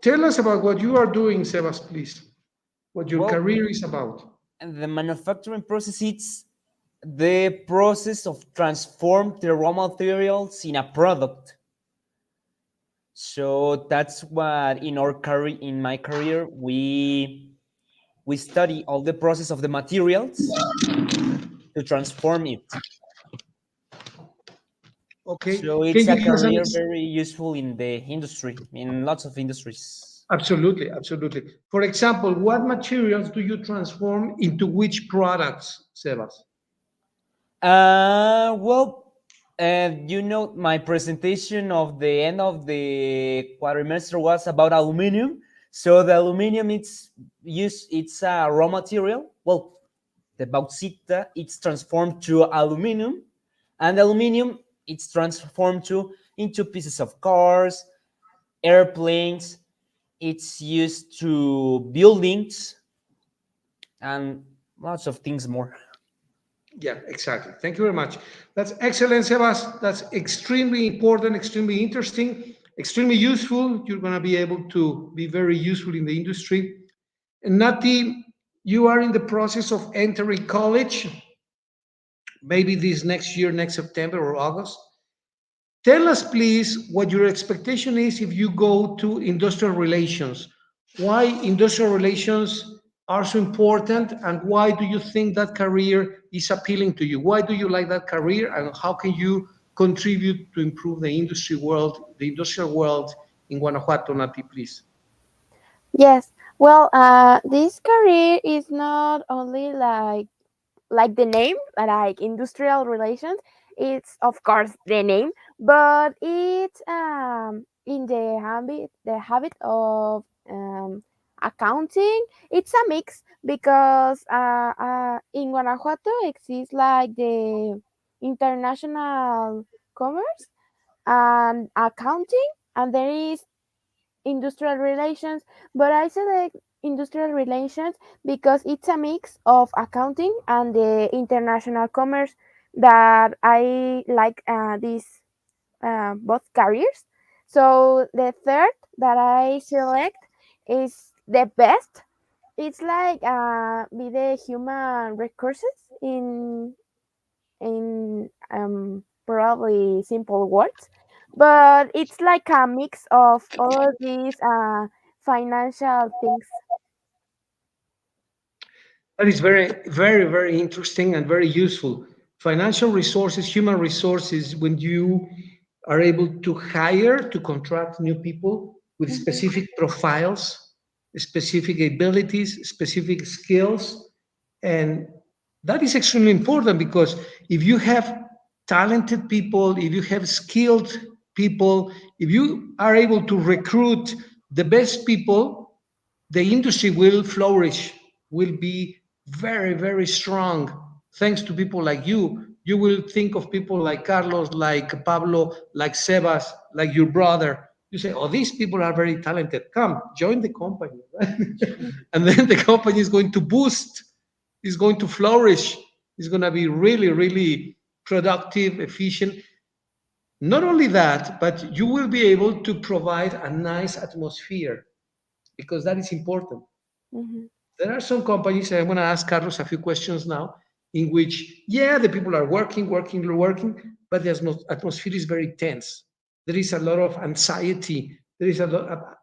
Tell us about what you are doing, Sebas, please. What your Well, career is about. the manufacturing process is the process of transform the raw materials in a product. So that's what in our career, in my career, we study all the process of the materials to transform it. Okay. So Can it's you a give us an career very useful in the industry, in lots of industries. Absolutely, absolutely. For example, what materials do you transform into which products, Sebas? Well, my presentation of the end of the quadrimester was about aluminum. So the aluminum, it's a raw material. Well, the bauxite, it's transformed to aluminum, and aluminum, it's transformed into pieces of cars, airplanes. It's used to buildings and lots of things more. Yeah, exactly. Thank you very much. That's excellent, Sebas. That's extremely important, extremely interesting, extremely useful. You're going to be able to be very useful in the industry. And Nati, you are in the process of entering college, maybe this next year, next September or August. Tell us, please, what your expectation is if you go to industrial relations. Why industrial relations are so important, and why do you think that career is appealing to you? Why do you like that career, and how can you contribute to improve the industry world, the industrial world in Guanajuato, Nati, please? Yes. Well, this career is not only like the name, like industrial relations. It's of course the name, but it's in the habit of accounting. It's a mix because in Guanajuato exists like the international commerce and accounting, and there is industrial relations, but I select industrial relations because it's a mix of accounting and the international commerce that I like these both careers. So the third that I select is the best. It's like be the human resources in probably simple words, but it's like a mix of all of these financial things. That is very, very, very interesting and very useful. Financial resources, human resources, when you are able to hire, to contract new people with Mhm. specific profiles, specific abilities, specific skills. And that is extremely important because if you have talented people, if you have skilled people, if you are able to recruit the best people, the industry will flourish, will be very, very strong. Thanks to people like you, you will think of people like Carlos, like Pablo, like Sebas, like your brother. You say, oh, these people are very talented. Come, join the company. Right? And then the company is going to boost, is going to flourish, is going to be really, really productive, efficient. Not only that, but you will be able to provide a nice atmosphere because that is important. Mhm. There are some companies, and I'm going to ask Carlos a few questions now, in which, yeah, the people are working, working, working, but the atmosphere is very tense. There is a lot of anxiety. There is a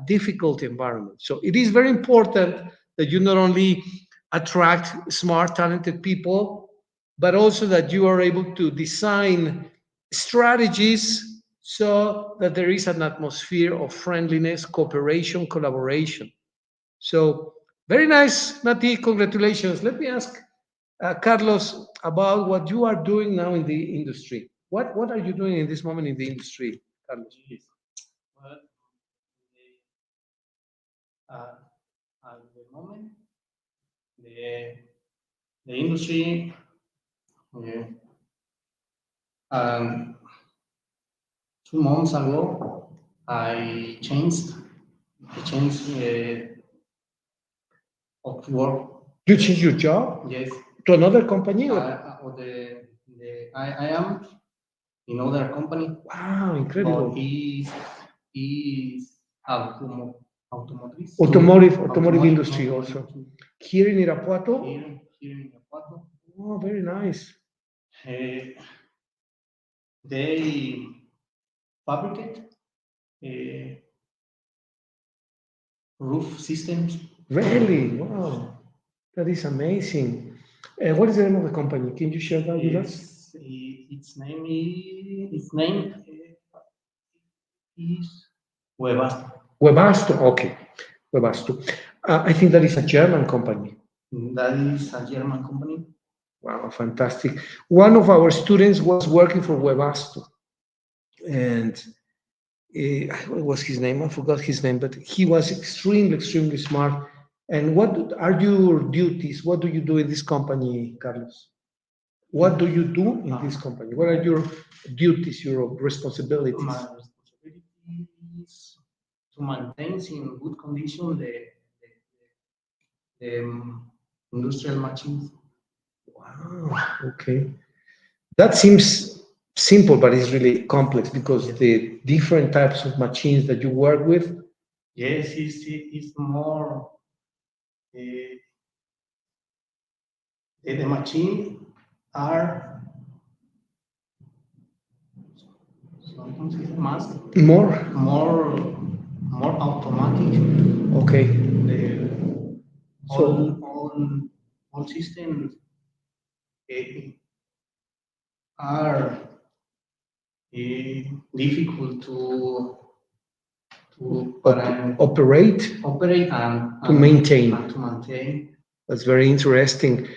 difficult environment. So it is very important that you not only attract smart, talented people, but also that you are able to design strategies so that there is an atmosphere of friendliness, cooperation, collaboration. So very nice, Nati. Congratulations. Let me ask Carlos about what you are doing now in the industry. What are you doing in this moment in the industry, Carlos? Please. Well, uh, at the moment, the the industry, uh, um, 2 months ago, I changed of work. You changed your job Yes, to another company? I am in other company, Wow, but incredible. is automo- automotriz. Automotive industry also. automotive. Here in Irapuato? Here in Irapuato. Oh, very nice. They fabricate uh, roof systems. Really? Wow. That is amazing. What is the name of the company? Can you share that with us? Its name is Webasto. Webasto. Okay. Webasto. I think that is a German company. That is a German company. Wow, fantastic. One of our students was working for Webasto. And what was his name? I forgot his name, but he was extremely smart. And what are your duties? What do you do in this company, Carlos? What do you do in this company? What are your duties, your responsibilities? My responsibility is to maintain in good condition the industrial machines. Wow, okay. That seems simple, but it's really complex because the different types of machines that you work with. Yes, it's more the machine are More? more automatic. Okay. The So, all systems are difficult to operate, operate to maintain. and to maintain. That's very interesting.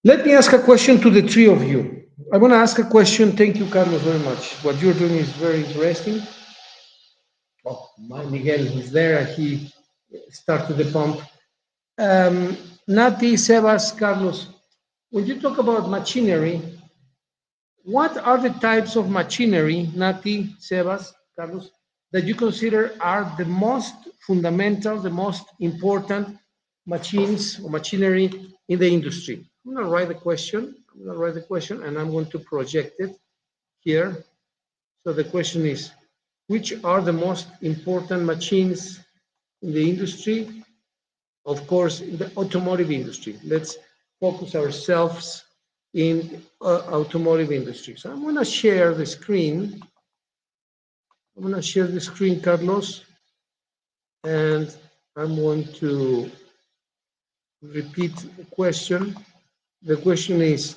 Let me ask a question to the three of you. I want to ask a question. Thank you, Carlos, very much. What you're doing is very interesting. Oh, my Miguel is there, and he started the pump. Nati, Sebas, Carlos, when you talk about machinery, what are the types of machinery, Nati, Sebas, Carlos, that you consider are the most fundamental, the most important machines or machinery in the industry? I'm going to write the question. I'm going to write the question and I'm going to project it here. So the question is, which are the most important machines in the industry? Of course, in the automotive industry. Let's focus ourselves in automotive industry. So I'm going to share the screen. I'm going to share the screen, Carlos, and I'm going to repeat the question. The question is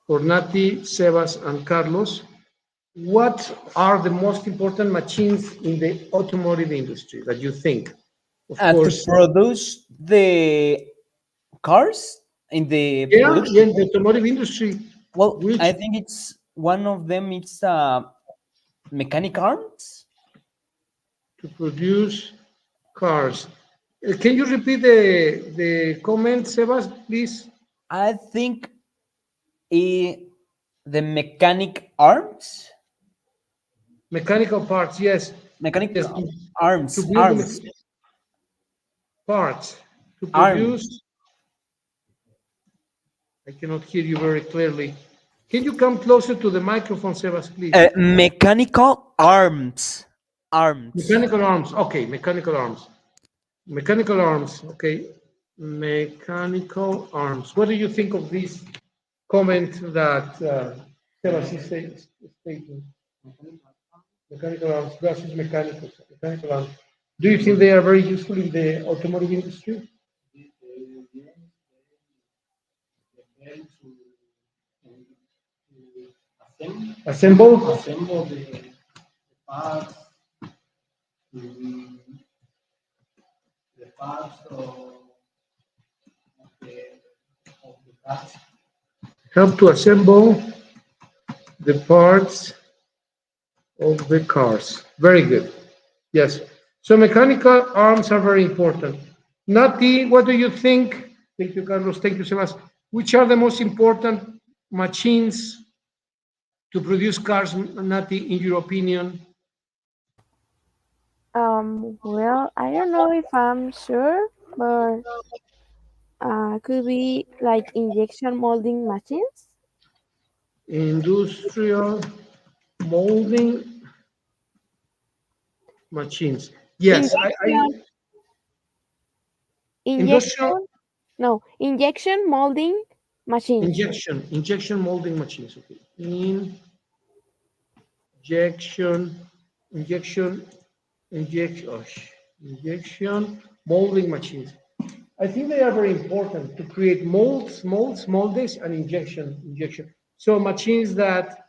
for Nati, Sebas, and Carlos. What are the most important machines in the automotive industry that you think? Of To course, produce the cars in the yeah, production. in the automotive industry, Well, which I think it's one of them. It's mechanic arms. to produce cars. Can you repeat the comment, Sebas, please? I think the mechanic arms, Mechanical parts, yes. mechanic Yes, to arms, build arms, the parts, to arm, produce. I cannot hear you very clearly. Can you come closer to the microphone, Sebas, please? mechanical arms, arms. Mechanical arms. Okay, mechanical arms. Mechanical arms. Okay, mechanical arms. What do you think of this comment that Sebas is stating? Mechanical arms versus mechanical arms. Do you think they are very useful in the automotive industry? Assemble the parts, mm, the parts of the cars. Help to assemble the parts of the cars. Very good. Yes. So mechanical arms are very important. Nati, what do you think? Thank you, Carlos. Thank you, Sebas. Which are the most important machines to produce cars, Nati, in your opinion? Well, I don't know if I'm sure, but could be like injection molding machines. Industrial molding machines. Yes, Injection, industrial injection, no, injection molding machines. injection molding machines. Okay. Injection, injection, injection molding machines. I think they are very important to create molds, and injection. So machines that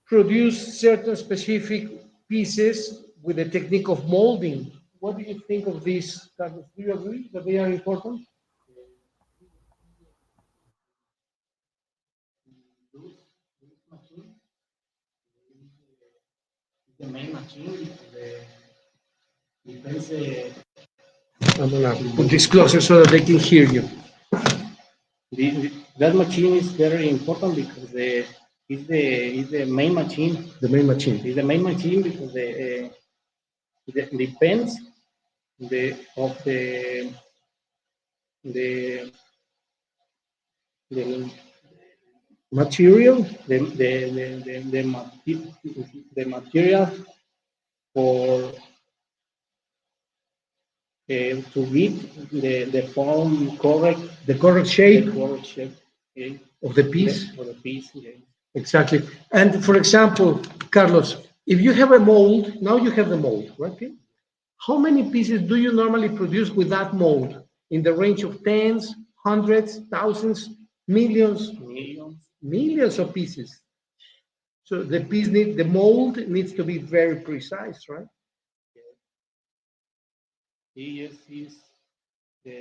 produce certain specific pieces with the technique of molding. What do you think of this, Carlos? Do you agree that they are important? This machine is the main machine. Depends I'm gonna put this closer so that they can hear you. that machine is very important because is the main machine. The main machine. It's the main machine because the depends of the the Material. the material for to get the form correct, The correct shape the correct shape of the piece. for the piece. Yeah. Exactly. And for example, Carlos, if you have a mold, now you have the mold, right? Okay. How many pieces do you normally produce with that mold? In the range of tens, hundreds, thousands, millions, Millions. millions of pieces. So the mold needs to be very precise, right? He is of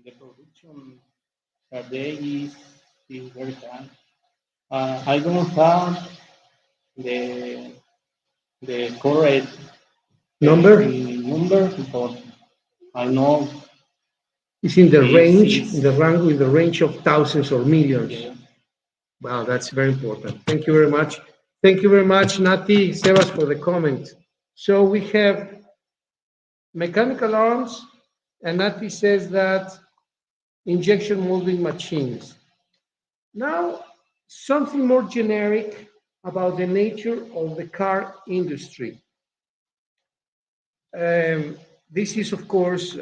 the production per day is very high. I don't have the correct Number number, but I know is in the range, is in the range of thousands or millions. yeah. Wow, that's very important. Thank you very much. Thank you very much, Nati, Sebas, for the comment. So we have mechanical arms, and Nati says that injection molding machines. Now, something more generic about the nature of the car industry. This is, of course,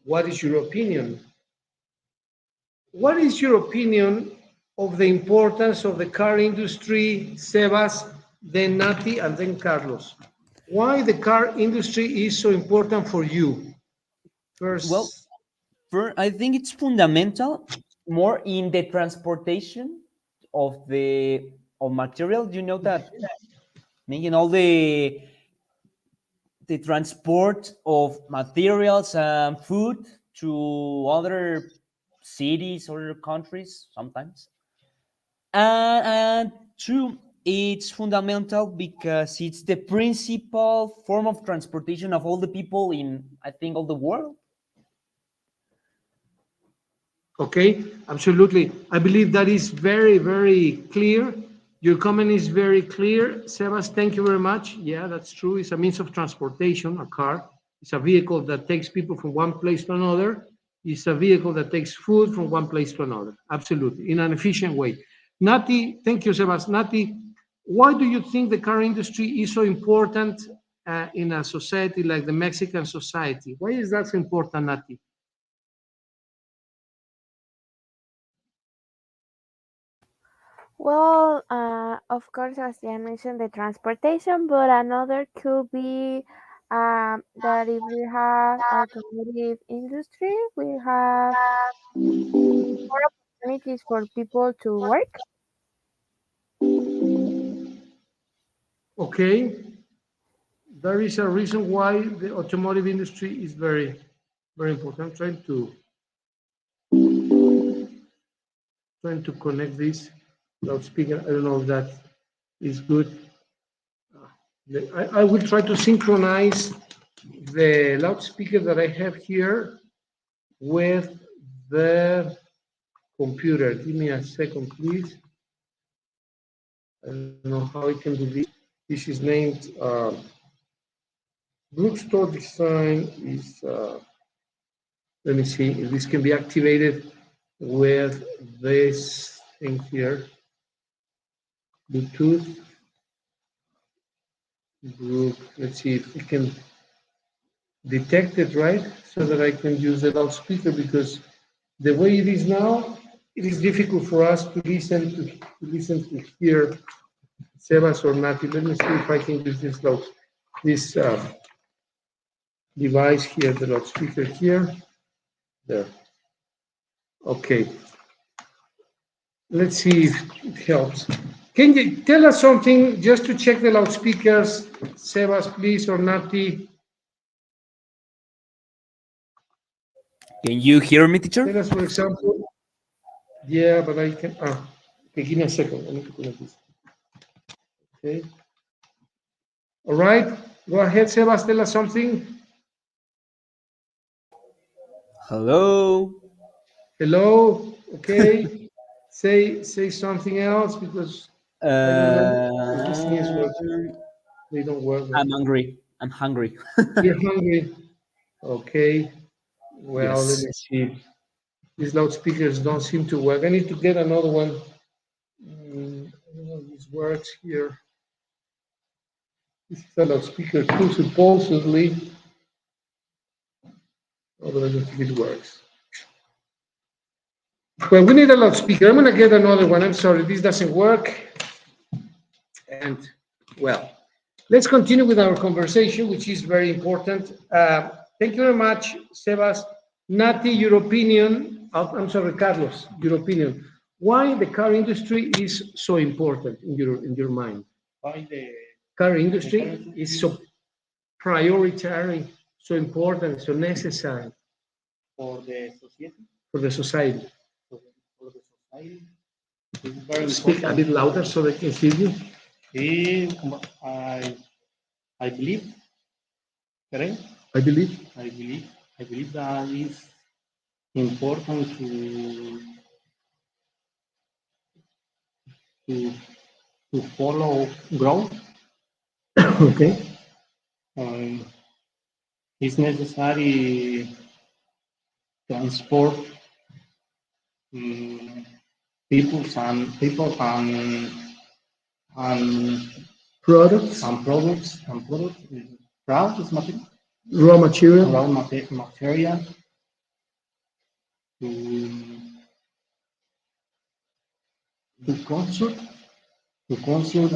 what is your opinion? What is your opinion of the importance of the car industry, Sebas, then Nati, and then Carlos? Why the car industry is so important for you? Well, First, I think it's fundamental more in the transportation of the of material. You know that making all the transport of materials and food to other cities, other countries sometimes. And two, it's fundamental because it's the principal form of transportation of all the people in, I think, all the world. okay, absolutely. I believe that is very, very clear. Your comment is very clear. Sebas, thank you very much. Yeah, that's true. It's a means of transportation, a car. It's a vehicle that takes people from one place to another. It's a vehicle that takes food from one place to another. Absolutely, in an efficient way. Nati, thank you, Sebas. Nati, why do you think the car industry is so important in a society like the Mexican society? Why is that so important, Nati? Well, of course, as I mentioned, the transportation, but another could be that if we have automotive industry, we have more opportunities for people to work. Okay, there is a reason why the automotive industry is very, very important. I'm trying to connect this loudspeaker. I don't know if that is good. I will try to synchronize the loudspeaker that I have here with the computer. Give me a second, please. I don't know how I can do this. This is named Bookstore Design is, let me see if this can be activated with this thing here, Bluetooth. group. Let's see if we can detect it right so that I can use the loudspeaker, because the way it is now, it is difficult for us to hear Sebas or Nati. Let me see if I can use this device here, the loudspeaker here. There. Okay. Let's see if it helps. Can you tell us something just to check the loudspeakers, Sebas, please, or Nati? Can you hear me, teacher? Tell us, for example, yeah, but I can. Okay, give me a second. I need to connect this. Okay. All right. Go ahead, Sebas. Tell us something. Hello. Hello. Okay. Say something else, because I don't know if these things Uh, work. They don't work. I'm hungry. I'm hungry. You're hungry. Okay. Well, let Yes. me see. These loudspeakers don't seem to work. I need to get another one. I don't know if this works here. This is a loudspeaker too, supposedly. Although I don't think it works. Well, we need a loudspeaker. I'm going to get another one. I'm sorry, this doesn't work. And, well, let's continue with our conversation, which is very important. Thank you very much, Sebas. Nati, your opinion. I'm sorry, Carlos, your opinion. Why the car industry is so important in your mind? Why the Car industry is so prioritary, so important, so necessary for the society? for the society. For the society, it's very Speak a bit important. louder so they can hear you. Eh, I believe, correct? I believe. I believe that is important to to follow growth. Okay. Um, it's necessary transport um, and Products, products. Products material, raw material. material to to consult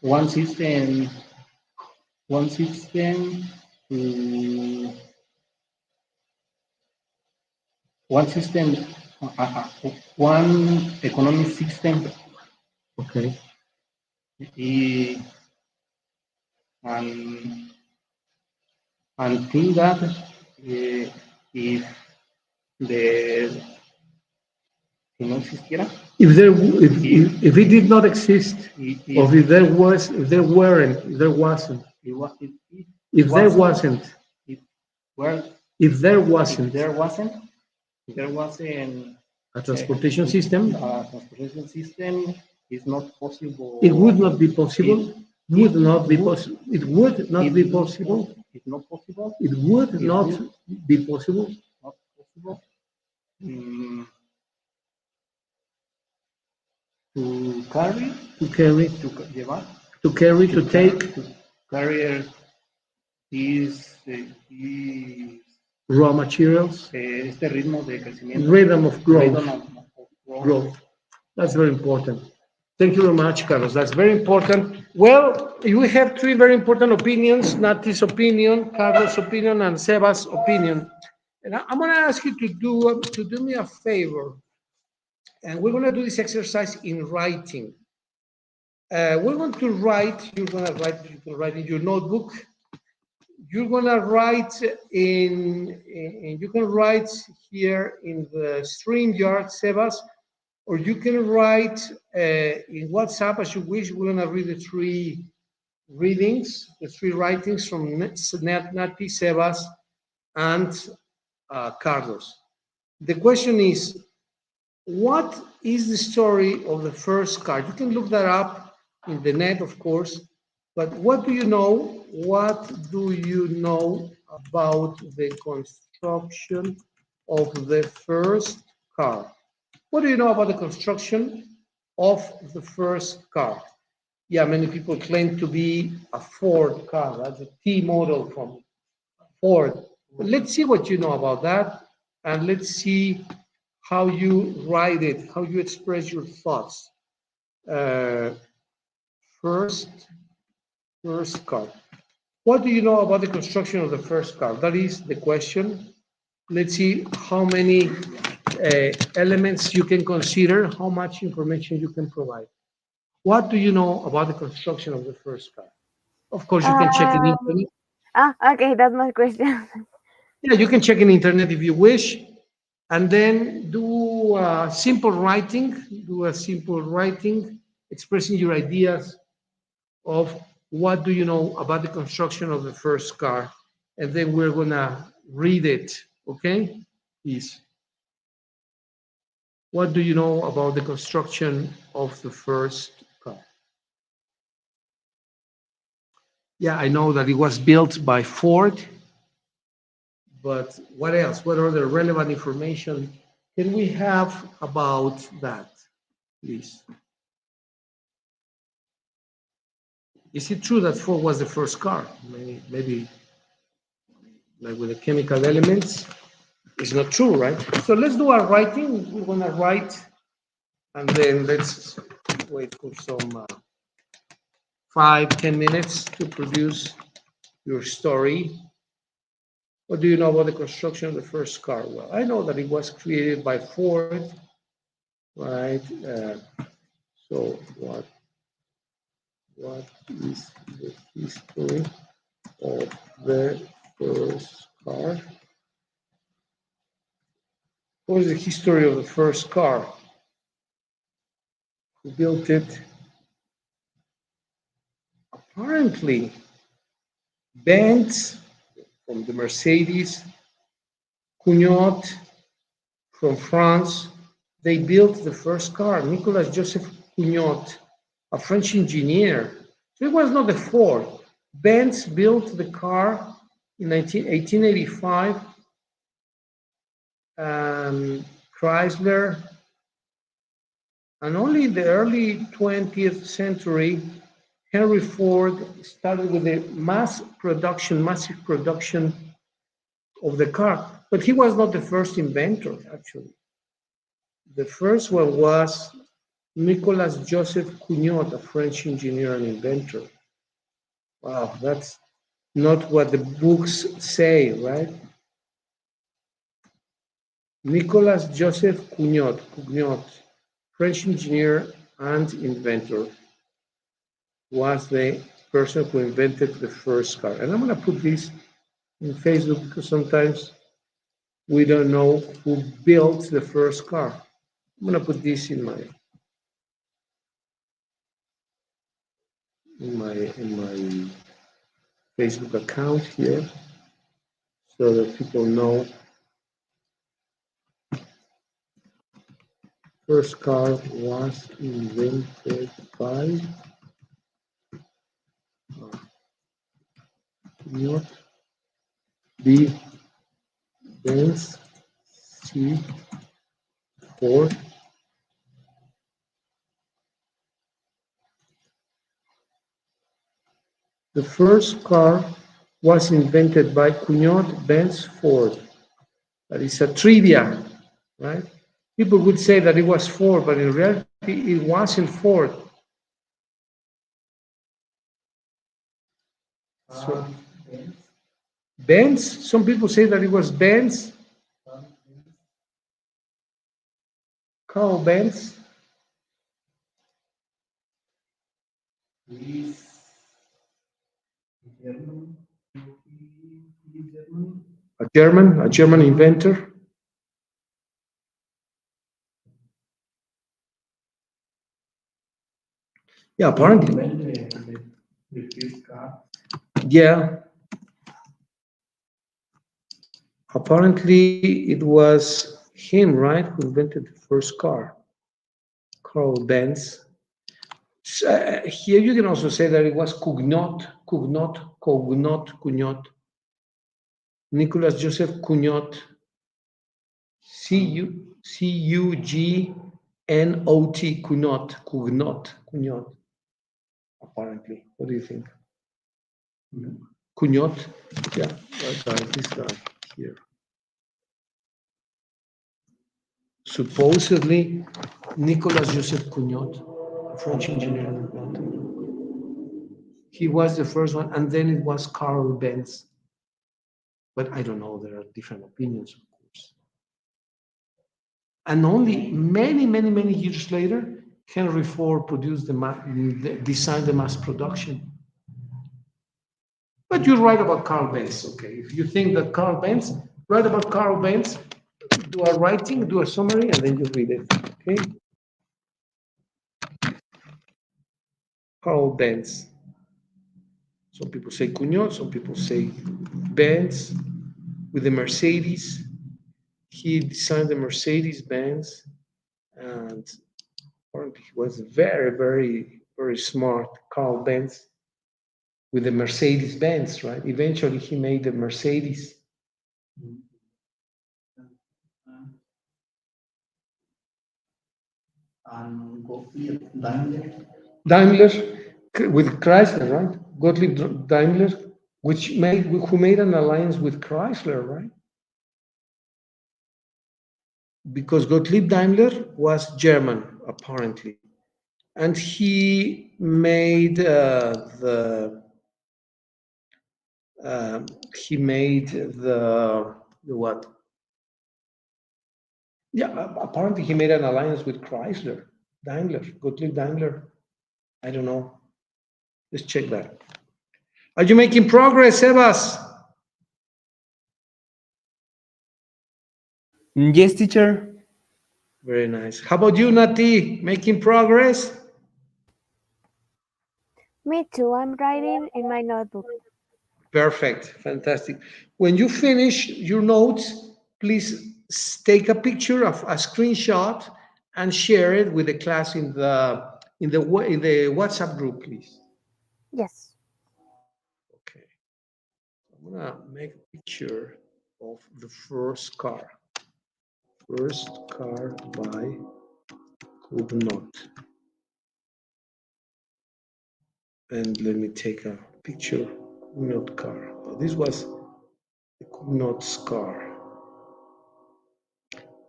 one system one system to one system one economic system. Okay. eh, and think that if the si no existiera, If if it did not exist, or if if there wasn't, it was if there wasn't, if well if there if wasn't there wasn't a transportation system, a transportation system, it's not possible. it would not be possible. Would not be would possible. It would not be possible. it's not possible. It would It not would be possible not possible mm, to carry to carry, llevar to carry, to take to carry this this raw materials, este ritmo de crecimiento, rhythm of growth. rhythm of Growth. That's very important. Thank you very much, Carlos. That's very important. Well, we have three very important opinions: Nati's opinion, Carlos' opinion, and Seba's opinion. And I'm going to ask you to do me a favor, and we're going to do this exercise in writing. We're going to write. You're going to write. You can write in your notebook. You're going to write you can write here in the StreamYard, Sebas, or you can write in WhatsApp as you wish. We're going to read the three readings, the three writings from Nati, Sebas, and Carlos. The question is, what is the story of the first car? You can look that up in the net, of course, but what do you know? What do you know about the construction of the first car? What do you know about the construction of the first car? Yeah, many people claim to be a Ford car. That's a T model from Ford. But let's see what you know about that, and let's see how you write it, how you express your thoughts. Uh, first, first car. What do you know about the construction of the first car? That is the question. Let's see how many elements you can consider, how much information you can provide. What do you know about the construction of the first car? Of course, you can check in Um, internet. okay, that's my question. Yeah, you can check in internet if you wish, and then do simple writing. Do a simple writing expressing your ideas of what do you know about the construction of the first car, and then we're gonna read it. Okay, please. What do you know about the construction of the first car? Yeah, I know that it was built by Ford, but what else? What other relevant information can we have about that, please? Is it true that Ford was the first car? Maybe like with the chemical elements. It's not true, right? So let's do our writing. We're gonna write, and then let's wait for some 5, 10 minutes to produce your story. What do you know about the construction of the first car? Well, I know that it was created by Ford, right? So what is the history of the first car? What is the history of the first car? Who built it? Apparently, Benz from the Mercedes, Cugnot from France, they built the first car. Nicolas Joseph Cugnot, a French engineer. So it was not the Ford. Benz built the car in 1885. Chrysler, and only in the early 20th century, Henry Ford started with the massive production of the car. But he was not the first inventor, actually. The first one was Nicolas Joseph Cugnot, a French engineer and inventor. Wow, that's not what the books say, right? Nicolas Joseph Cugnot, French engineer and inventor, was the person who invented the first car. And I'm going to put this in Facebook because sometimes we don't know who built the first car. I'm going to put this in my Facebook account here so that people know first car was invented by not B. Benz, C. Ford. The first car was invented by Cugnot Benz Ford. That is a trivia, right? People would say that it was Ford, but in reality, it wasn't Ford. So, Benz, some people say that it was Benz, Carl Benz. A German inventor. Yeah, apparently. Yeah, apparently it was him, right, who invented the first car, Carl Benz. Here you can also say that it was Cugnot, Nicolas Joseph Cugnot, Cugnot, Cugnot. apparently. What do you think? Cugnot? Yeah, this guy here. Supposedly, Nicolas Joseph Cugnot, a French engineer. He was the first one, and then it was Carl Benz. But I don't know, there are different opinions, of course. And only many years later, Henry Ford produced designed the mass production. But you're right about Carl Benz, okay? If you think that Carl Benz, write about Carl Benz, do a writing, do a summary, and then you read it, okay? Carl Benz. Some people say Cugnot, some people say Benz with the Mercedes. He designed the Mercedes Benz, and apparently he was very smart, Carl Benz, with the Mercedes Benz, right? Eventually he made the Mercedes. And Gottlieb Daimler. Daimler with Chrysler, right? Gottlieb Daimler, who made an alliance with Chrysler, right? Because Gottlieb Daimler was German, apparently, and he made the what? Yeah, apparently he made an alliance with Chrysler, Daimler, Gottlieb Daimler. I don't know. Let's check that. Are you making progress, Sebas? Yes, teacher. Very nice. How about you, Nati? Making progress? Me too. I'm writing in my notebook. Perfect. Fantastic. When you finish your notes, please take a picture of a screenshot and share it with the class in the WhatsApp group, please. Yes. Okay. I'm gonna make a picture of the first car. First car by Cugnot. And let me take a picture. Cugnot car. Oh, this was the Cugnot's car.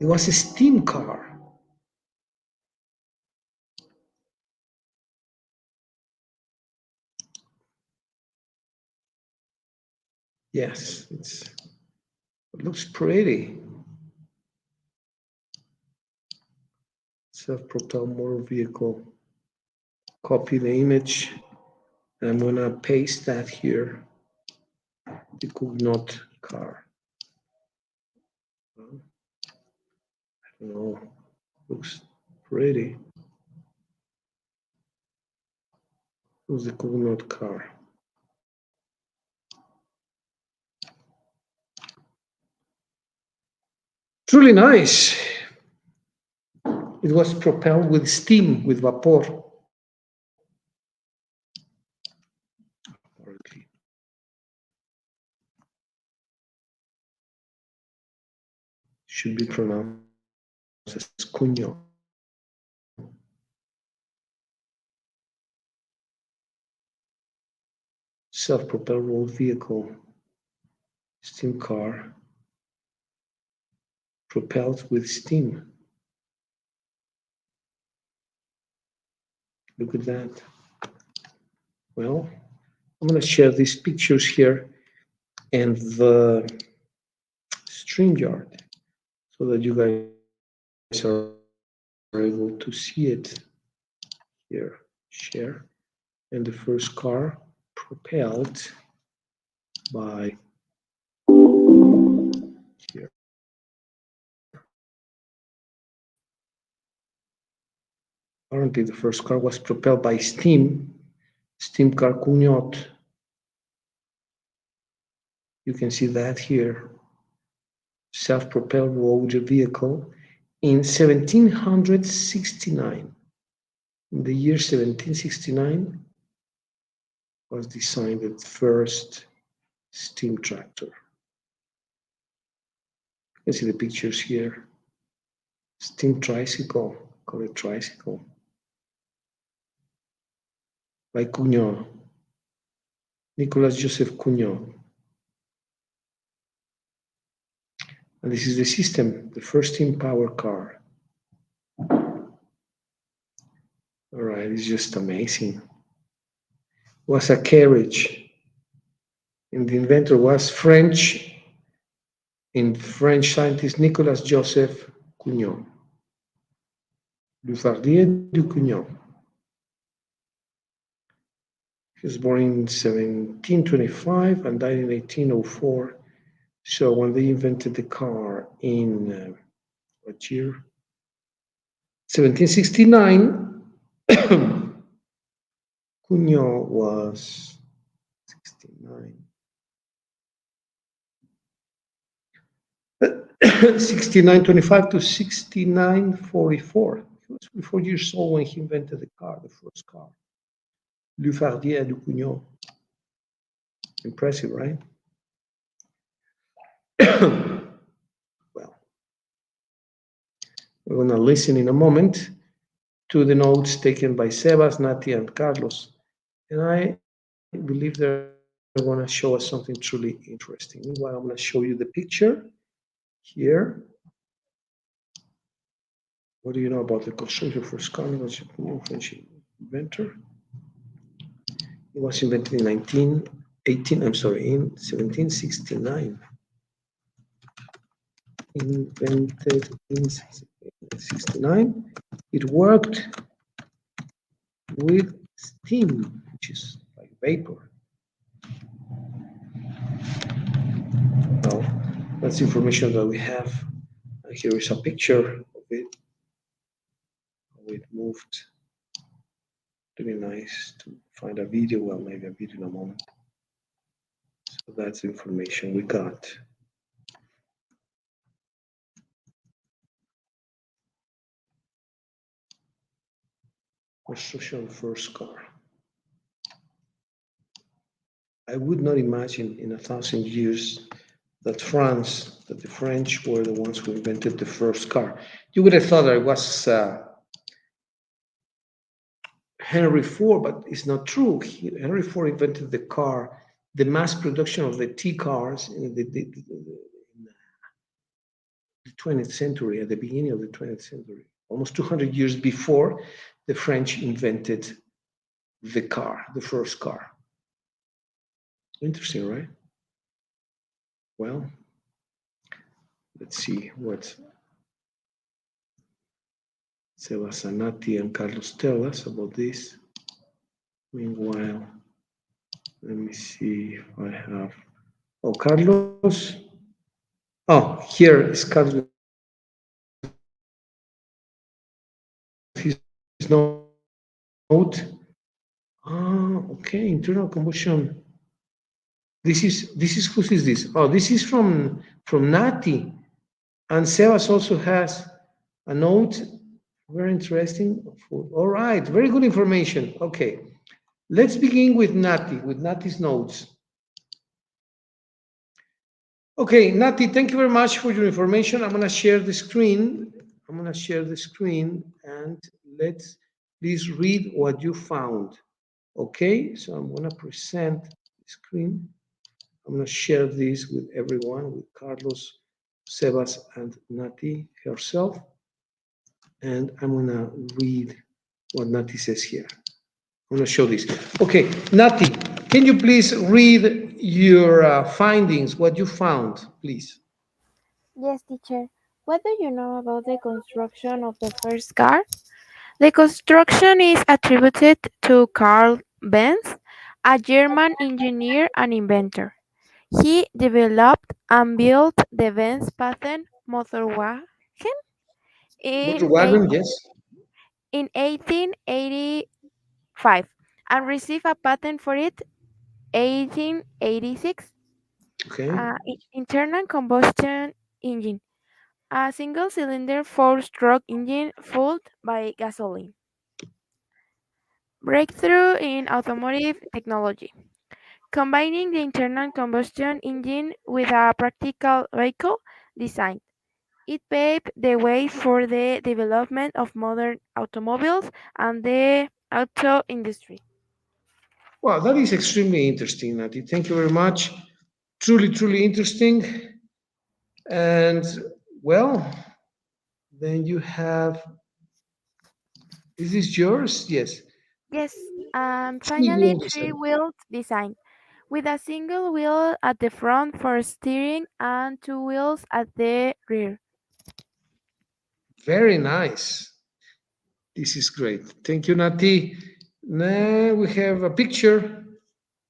It was a steam car. Yes, it looks pretty. Self-propelled motor vehicle. Copy the image. And I'm gonna paste that here. The Cugnot car. I don't know. Looks pretty. Who's the Cugnot car? It's really nice. It was propelled with steam, with vapor. Apparently. Should be pronounced as Cugnot. Self-propelled road vehicle, steam car, propelled with steam. Look at that. Well, I'm going to share these pictures here and the StreamYard so that you guys are able to see it here. Share. And the first car propelled by here. Apparently, the first car was propelled by steam car Cugnot. You can see that here. Self-propelled road vehicle in 1769. In the year 1769 was designed the first steam tractor. You can see the pictures here. Steam tricycle, call it tricycle. by Cugnot, Nicolas Joseph Cugnot. And this is the system, the first steam power car. All right, it's just amazing. Was a carriage, and the inventor was French scientist Nicolas Joseph Cugnot, Lufardier du Cugnot. He was born in 1725 and died in 1804. So when they invented the car in what year? 1769, Cugnot was 69. 6925 to 6944. He was 4 years old when he invented the car, the first car. Lufardier du Cugnot. Impressive, right? Well, we're going to listen in a moment to the notes taken by Sebas, Nati, and Carlos. And I believe they're going to show us something truly interesting. Meanwhile, I'm going to show you the picture here. What do you know about the construction of first car? It was a French inventor. It was invented in 1769. Invented in 69. It worked with steam, which is like vapor. Now, that's information that we have. And here is a picture of it. How it moved. Really nice to find a video. Well, maybe a video in a moment. So that's the information we got. Construction of the first car. I would not imagine in 1,000 years that the French were the ones who invented the first car. You would have thought that it was Henry Ford, but it's not true. Henry Ford invented the car, the mass production of the T cars in the 20th century, at the beginning of the 20th century, almost 200 years before the French invented the car, the first car. Interesting, right? Well, let's see what Sebasanati and Carlos tell us about this. Meanwhile, let me see if I have. Oh, Carlos. Oh, here is Carlos with his note. Okay, internal combustion. Whose is this? Oh, this is from Nati, and Sebas also has a note. Very interesting. All right, very good information. Okay, let's begin with Nati's notes. Okay, Nati, thank you very much for your information. I'm going to share the screen. And let's please read what you found. Okay, so I'm going to present the screen. I'm going to share this with everyone, with Carlos, Sebas, and Nati herself. And I'm going to read what Nati says here. I'm going to show this. Okay, Nati, can you please read your findings, what you found, please? Yes, teacher. What do you know about the construction of the first car? The construction is attributed to Carl Benz, a German engineer and inventor. He developed and built the Benz patent motorwagen in, Motor eight, wagon, yes. in 1885 and received a patent for it 1886. Okay. Internal combustion engine, a single cylinder four stroke engine fueled by gasoline. Breakthrough in automotive technology. Combining the internal combustion engine with a practical vehicle design. It paved the way for the development of modern automobiles and the auto industry. Wow, that is extremely interesting, Nati. Thank you very much. Truly, truly interesting. And well, then you have, is this yours? Yes. Yes, and Three finally, wheel system. three-wheel design, with a single wheel at the front for steering and two wheels at the rear. Very nice. This is great. Thank you, Nati. Now we have a picture.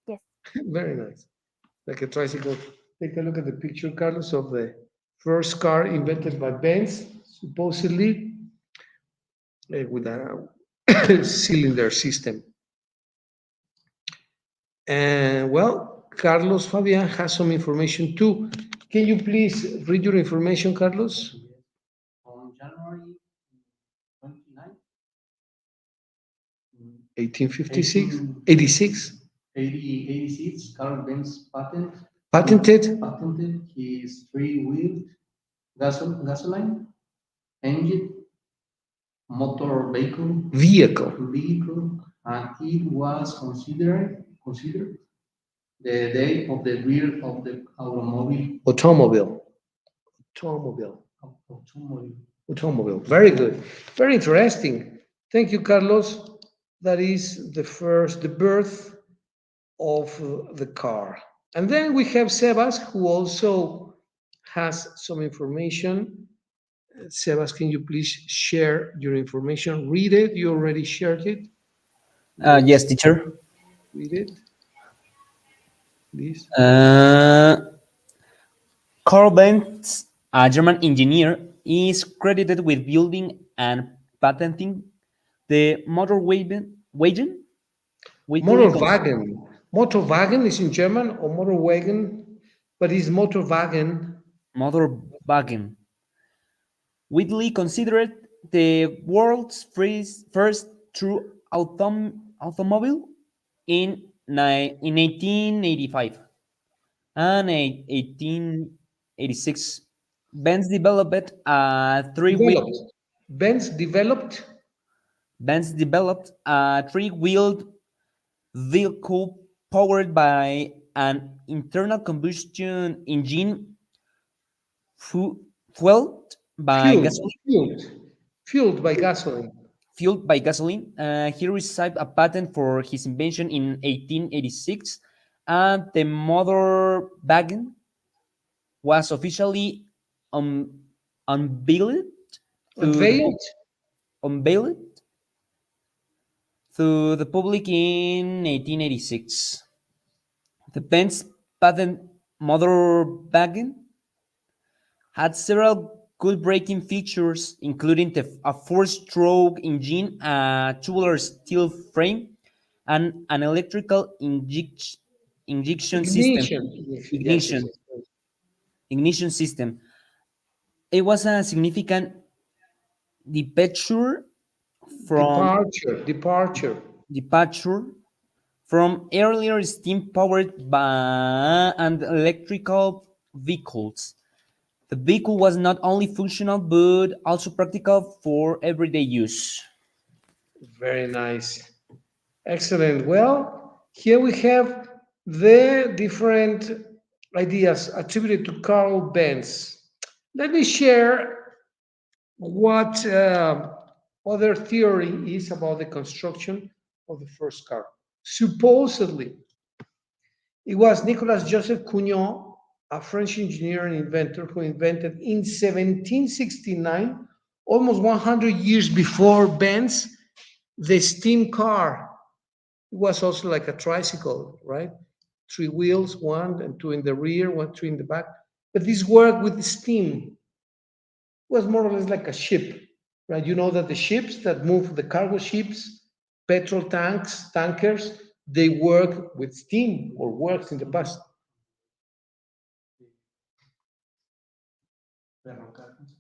Yes. Very nice. Like a tricycle. Take a look at the picture, Carlos, of the first car invented by Benz, supposedly with a cylinder system. And well, Carlos Fabian has some information too. Can you please read your information, Carlos? On January 29, 1856, 86, 1886, Carl Benz patented patented his three-wheeled gasoline engine motor vehicle, and it was considered the day of the rear of the automobile. Automobile. automobile. Automobile. Very good. Very interesting. Thank you, Carlos. That is the birth of the car. And then we have Sebas, who also has some information. Sebas, can you please share your information? Read it. You already shared it. Yes, Let's teacher. read it, please. Uh, Carl Benz, a German engineer, is credited with building and patenting the widely Motorwagen. Motorwagen is in German or Motorwagen, but it's Motorwagen. Motorwagen, widely considered the world's first true automobile in 1885 and 1886. Benz developed a three-wheel Developed. Benz developed Benz developed a three-wheeled vehicle powered by an internal combustion engine fu- fueled by fueled, gasoline. fueled, fueled by gasoline. He received a patent for his invention in 1886, and the motor wagon was officially um, unveiled to the Unveiled unveiled to the public in 1886. The Benz patent motor wagon had several good braking features, including a four-stroke engine, a tubular steel frame, and an electrical injection system. ignition. Yes, yes, yes, Ignition yes. ignition system. It was a significant departure from Departure. departure from earlier steam-powered and electrical vehicles. The vehicle was not only functional but also practical for everyday use. Very nice. Excellent. Well, here we have the different ideas attributed to Carl Benz. Let me share what other theory is about the construction of the first car. Supposedly, it was Nicolas Joseph Cugnot, a French engineer and inventor, who invented in 1769, almost 100 years before Benz, the steam car. It was also like a tricycle, right? Three wheels, one and two in the rear, one, two in the back. But this worked with steam. It was more or less like a ship, right? You know that the ships that move, the cargo ships, petrol tanks, tankers, they work with steam or worked in the past.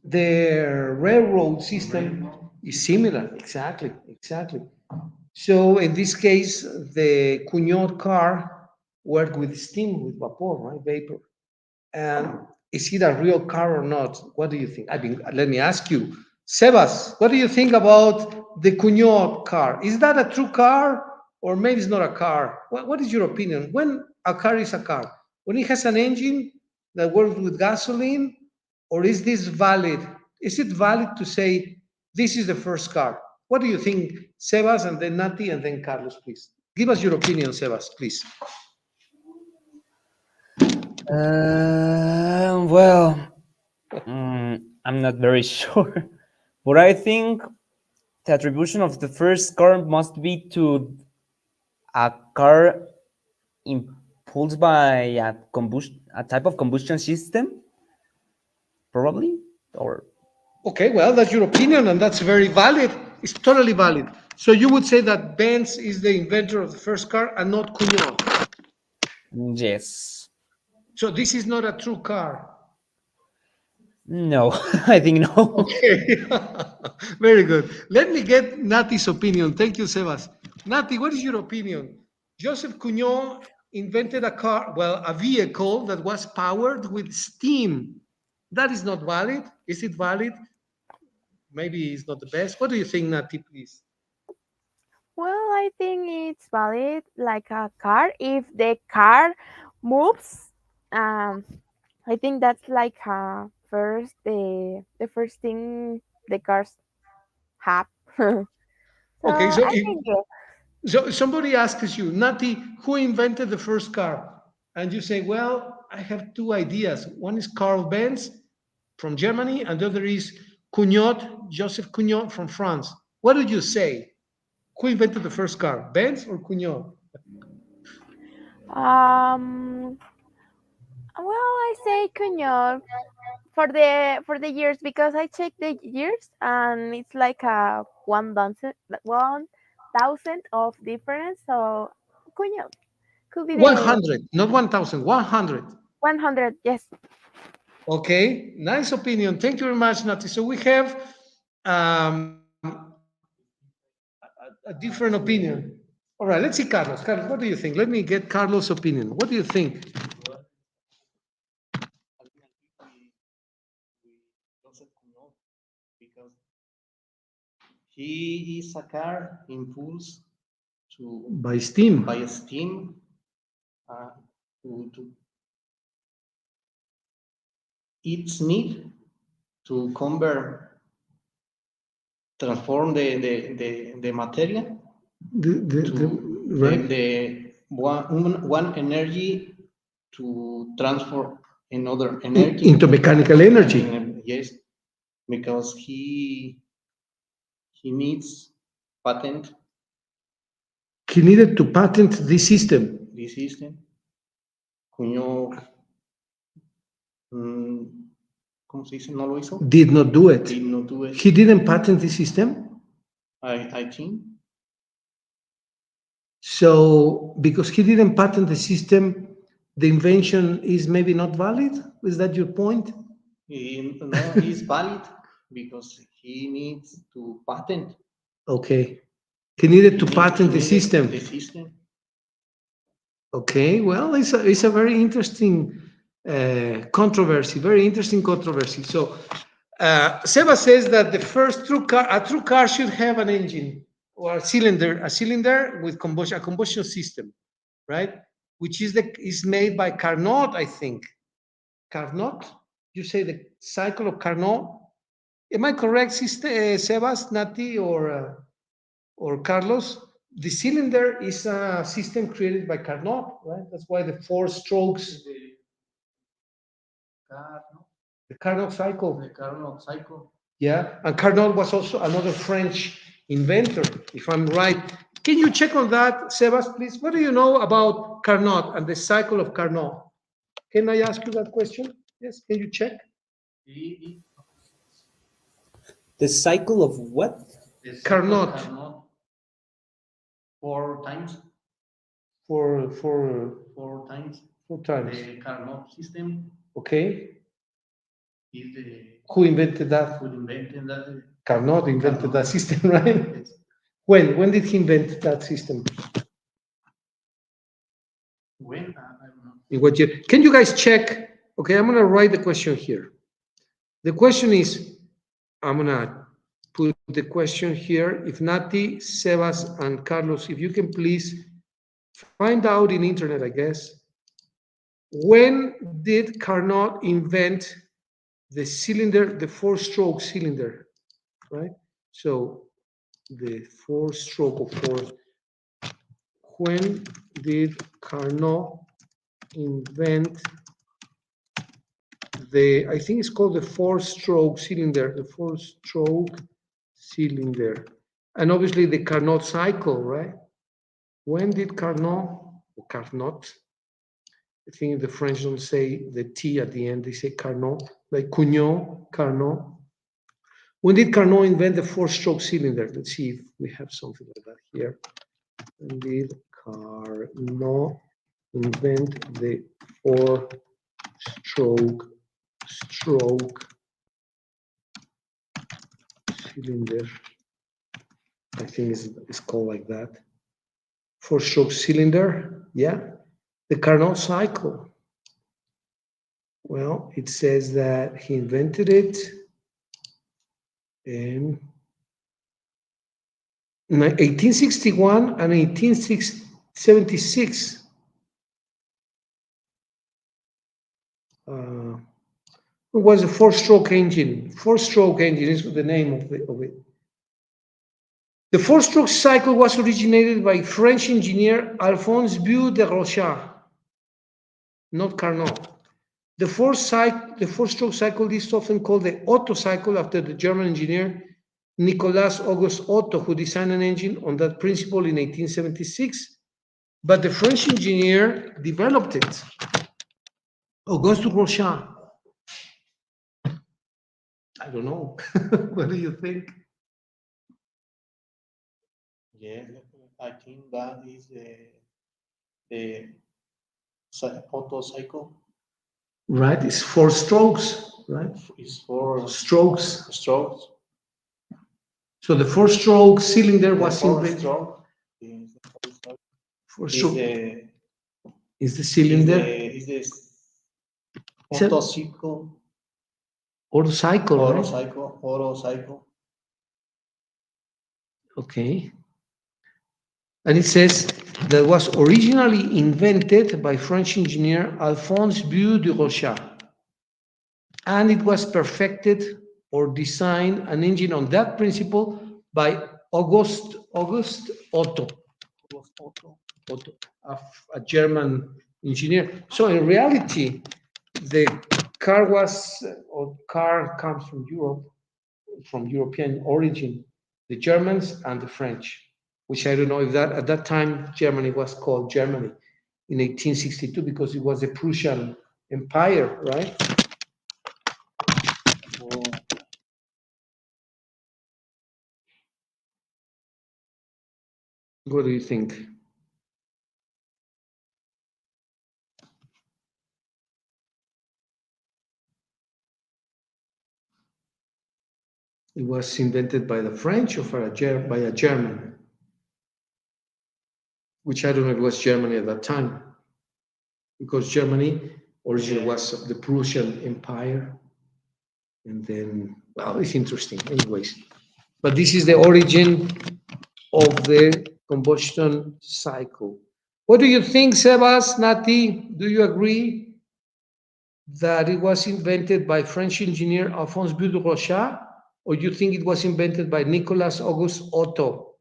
The railroad system is similar, exactly, exactly. So in this case, the Cugnot car worked with steam, with vapor, right, vapor. And is it a real car or not? What do you think? I mean, let me ask you, Sebas, what do you think about the Cugnot car? Is that a true car or maybe it's not a car. What is your opinion? When a car is a car? When it has an engine that works with gasoline, or is this valid? Is it valid to say this is the first car? What do you think, Sebas, and then Nati, and then Carlos, please? Give us your opinion, Sebas, please. Well, I'm not very sure, but I think the attribution of the first car must be to a car impulsed by a type of combustion system, probably, or Okay, well, that's your opinion, and that's very valid. It's totally valid. So you would say that Benz is the inventor of the first car and not Cugnot. yes. So this is not a true car. No, I think no. Okay, very good. Let me get Nati's opinion. Thank you, Sebas. Nati, what is your opinion? Joseph Cugnot invented a car, well, a vehicle that was powered with steam. That is not valid. Is it valid? Maybe it's not the best. What do you think, Nati, please? Well, I think it's valid like a car. If the car moves, um, I think that's like the first thing the cars have. So Okay, so I think yes. so somebody asks you, Nati, who invented the first car? And you say, well, I have two ideas. One is Carl Benz from Germany, and the other is Cugnot, Joseph Cugnot from France. What would you say? Who invented the first car, Benz or Cugnot? Um, well, I say Cuñor for the years because I checked the years and it's like a 1,000 of difference. So Cuñor could be the 100, not 1,000, 100. 100. Yes. Okay, nice opinion. Thank you very much, Nati. So we have um, a different opinion. All right, let's see Carlos. Carlos, what do you think? Let me get Carlos' opinion. What do you think? Because he is a car impulse to By steam. by steam uh, to its need to convert transform the material to right? the one energy to transfer another energy Into mechanical energy. yes, because he needs patent He needed to patent this system. this system. Cuño, ¿cómo se dice? No lo hizo. Did not do it. Did not do it. He didn't patent the system. I think. So, because he didn't patent the system, the invention is maybe not valid? Is that your point? No, he's valid because he needs to patent. Okay. He needed to He patent the needed system. The system. Okay, well, it's a very interesting controversy, very interesting controversy. So, Seba says that the first a true car should have an engine or a cylinder with a combustion system, right? Which is made by Carnot, I think. Carnot? You say the cycle of Carnot? Am I correct, Sebas, Nati, or Carlos? The cylinder is a system created by Carnot, right? That's why the four strokes, the Carnot cycle. The Carnot cycle. Yeah, and Carnot was also another French inventor, if I'm right. Can you check on that, Sebas, please? What do you know about Carnot and the cycle of Carnot? Can I ask you that question? Yes, can you check? The cycle of what? The cycle Carnot. of Carnot. 4 times. For 4 times. 4 times. The Carnot system Okay. is the Who invented that? who invented that. Carnot invented Carnot. that system, right? Yes. When did he invent that system? When? I don't know. In what year? Can you guys check? Okay, I'm gonna write the question here. The question is, I'm gonna put the question here. If Nati, Sebas, and Carlos, if you can please find out in internet, I guess, when did Carnot invent the cylinder, the four-stroke cylinder, right? So the four-stroke, of course. When did Carnot invent I think it's called the four-stroke cylinder, the four-stroke cylinder. And obviously the Carnot cycle, right? When did Carnot, I think the French don't say the T at the end, they say Carnot, like Cugnot, Carnot. When did Carnot invent the four-stroke cylinder? Let's see if we have something like that here. When did Carnot invent the four-stroke cylinder? I think it's called like that. Four-stroke cylinder, yeah. The Carnot cycle. Well, it says that he invented it in 1861 and 1876. It was a four-stroke engine. Four-stroke engine is the name of it. The four-stroke cycle was originated by French engineer Alphonse Biot de Rochat, not Carnot. The four-stroke cycle is often called the Otto cycle after the German engineer Nicolas Auguste Otto, who designed an engine on that principle in 1876. But the French engineer developed it, Auguste Rochat. I don't know. What do you think? Yeah, I think that is the Otto cycle. Right, it's four strokes, right? It's four strokes. strokes. So the four-stroke cylinder The was four invented. stroke Four-stroke is the is cylinder. the Otto cycle. Otto cycle, Otto right? cycle. Otto cycle. Okay. And it says that was originally invented by French engineer Alphonse Biot de Rochat. And it was perfected or designed an engine on that principle by Auguste Otto, a German engineer. So in reality, the car comes from Europe, from European origin, the Germans and the French, which I don't know if that at that time Germany was called Germany in 1862 because it was the Prussian Empire, right? What do you think? It was invented by the French or by a German, which I don't know if it was Germany at that time, because Germany originally was of the Prussian Empire. And then, well, it's interesting anyways. But this is the origin of the combustion cycle. What do you think, Sebas, Nati? Do you agree that it was invented by French engineer Alphonse Biot de Rochat, or do you think it was invented by Nicolas Auguste Otto,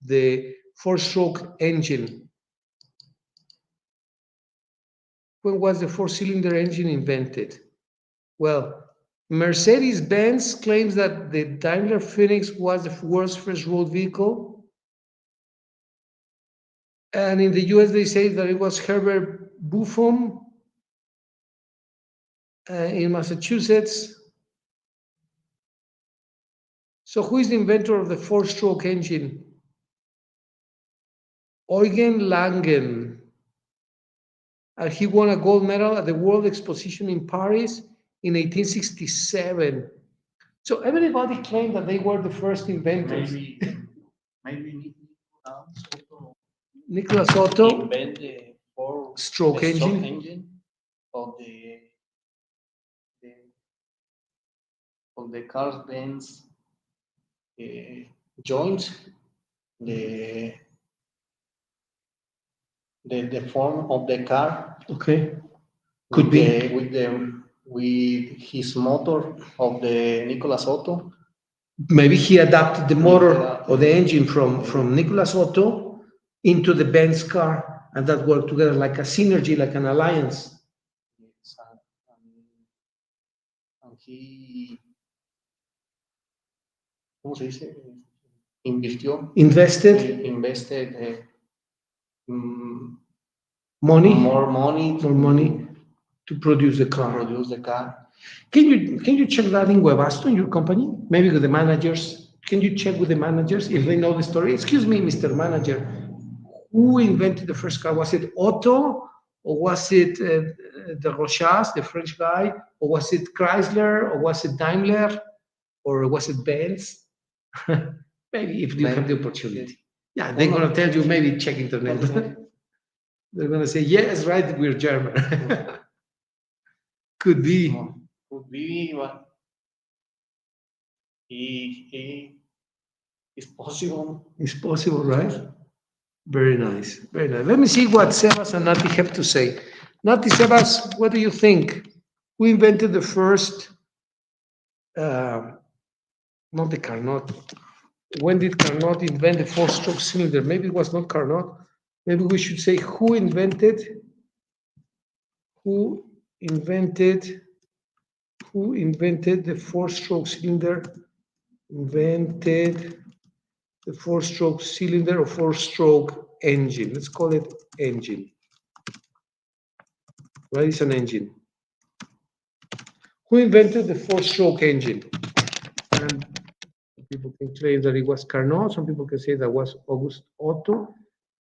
the four-stroke engine? When was the four-cylinder engine invented? Well, Mercedes-Benz claims that the Daimler Phoenix was the world's first road vehicle. And in the US, they say that it was Herbert Buffon in Massachusetts. So who is the inventor of the four-stroke engine? Eugen Langen. He won a gold medal at the World Exposition in Paris in 1867. So everybody claimed that they were the first inventors. Maybe Nicolas Otto invent the four-stroke engine of the cars Benz. uh, joints, the, the form of the car Okay. Could be. with his motor of the Nicolas Otto. Maybe he adapted the motor or the engine Maybe. from Nicolas Otto into the Benz car, and that worked together like a synergy, like an alliance. Yes, and he, ¿cómo se dice? Invested invested mm, money, more money more money to produce the to car. produce the car. Can you check that in Webasto in your company? Maybe with the managers. Can you check with the managers if they know the story? Excuse me, Mr. Manager, who invented the first car? Was it Otto, or was it the Rochas, the French guy, or was it Chrysler, or was it Daimler, or was it Benz? Maybe if you have the opportunity. Yeah, they're gonna tell you. Maybe check internet. They're gonna say yes, right? We're German. Could be. Could be, but he is possible. It's possible, right? Very nice. Very nice. Let me see what Sebas and Nati have to say. Nati, Sebas, what do you think? Who invented the first, uh, not the Carnot? When did Carnot invent the four-stroke cylinder? Maybe it was not Carnot. Maybe we should say who invented, who invented the four-stroke cylinder? Invented the four-stroke cylinder or four-stroke engine. Let's call it engine. Right? It's an engine. Who invented the four-stroke engine? And people can claim that it was Carnot. Some people can say that was Auguste Otto.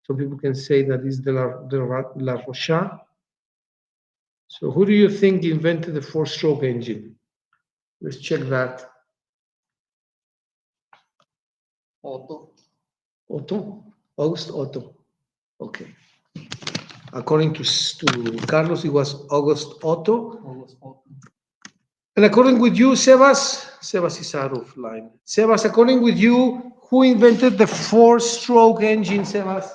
Some people can say that is La Rochelle. So who do you think invented the four-stroke engine? Let's check that. Otto. Otto? Auguste Otto. Okay. According to Carlos, it was Auguste Otto. And according with you, Sebas is out of line. Sebas, according with you, who invented the four-stroke engine, Sebas?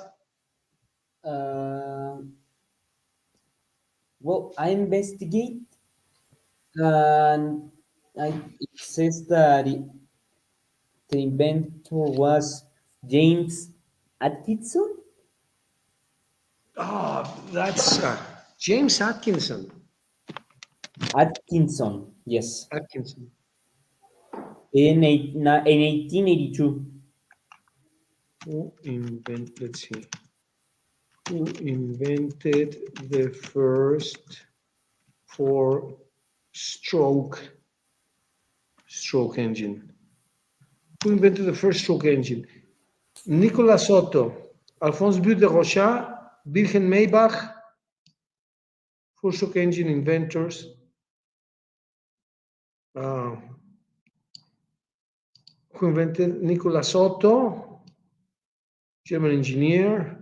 Uh, well, I investigate, and it says that the inventor was James Atkinson. Oh, that's James Atkinson. Atkinson, yes, Atkinson. in 1882. Let's see. Who invented the first four-stroke engine? Who invented the first stroke engine? Nicolas Otto, Alphonse But de Rochat, Wilhelm Maybach, four-stroke engine inventors. Uh, who invented Nicolas Otto, German engineer.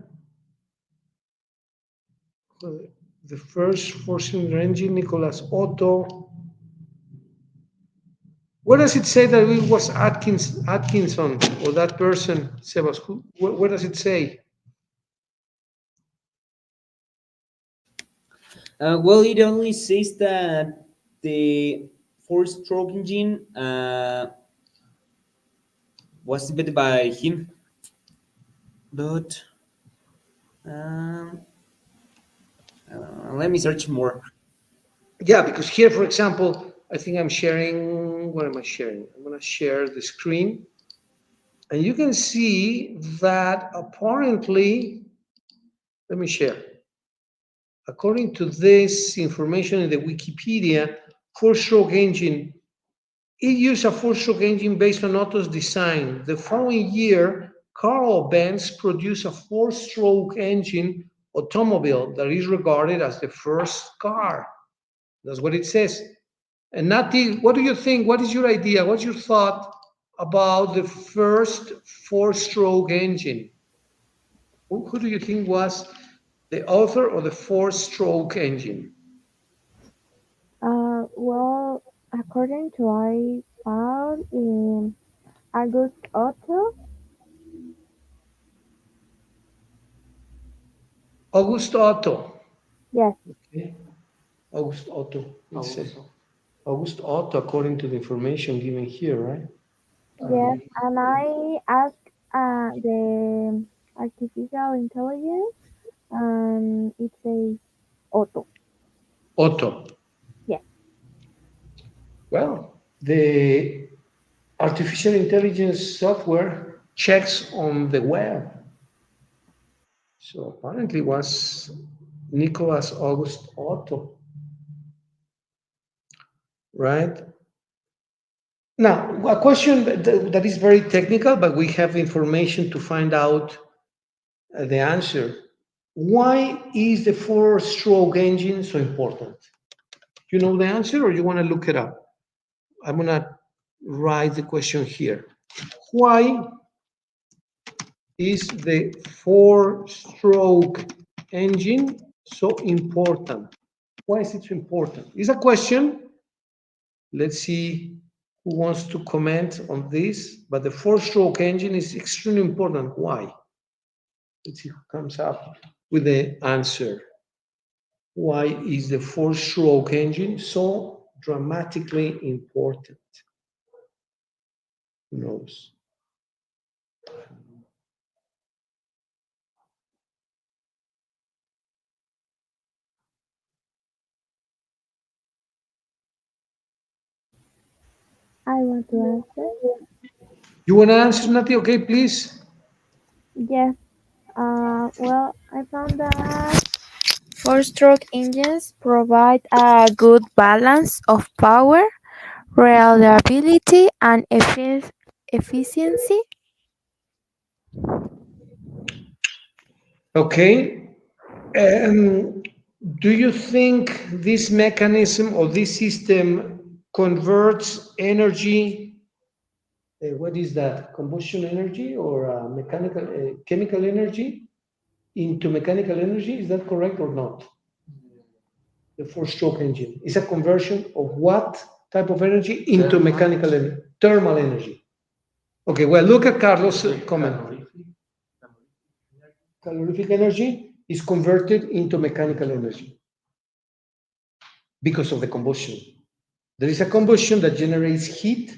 The first four-cylinder engine, Nicolas Otto. Where does it say that it was Atkinson or that person, Sebas? Where does it say? Well, it only says that the four-stroke engine was invented by him, but um, let me search more. Yeah, because here, for example, I think I'm sharing. What am I sharing? I'm going to share the screen. And you can see that apparently, let me share. According to this information in the Wikipedia, four-stroke engine, it used a four-stroke engine based on Otto's design. The following year, Carl Benz produced a four-stroke engine automobile that is regarded as the first car. That's what it says. And Nati, what do you think? What is your idea? What's your thought about the first four-stroke engine? Who do you think was the author of the four-stroke engine? Well, according to I found, August Otto. August Otto. Yes, Okay. August Otto. It says Also, August Otto, according to the information given here, right? yes. And I asked the artificial intelligence, and it says Otto. Otto. Yes. Well, the artificial intelligence software checks on the web. So apparently it was Nicholas August Otto, right? Now, a question that is very technical, but we have information to find out the answer. Why is the four-stroke engine so important? You know the answer, or you want to look it up? I'm gonna write the question here. Why is the four-stroke engine so important? Why is it so important? It's a question. Let's see who wants to comment on this. But the four-stroke engine is extremely important. Why? Let's see who comes up with the answer. Why is the four-stroke engine so dramatically important? Who knows? I want to answer. You want to answer, Nati? Okay, please. Yes. Well, I found that four-stroke engines provide a good balance of power, reliability, and efficiency. Okay. Um, do you think this mechanism or this system converts energy? What is that? Combustion energy or mechanical, chemical energy into mechanical energy? Is that correct or not? The four-stroke engine is a conversion of what type of energy into mechanical energy? Thermal energy. Okay. Well, look at Carlos' comment. Calorific energy is converted into mechanical energy because of the combustion. There is a combustion that generates heat,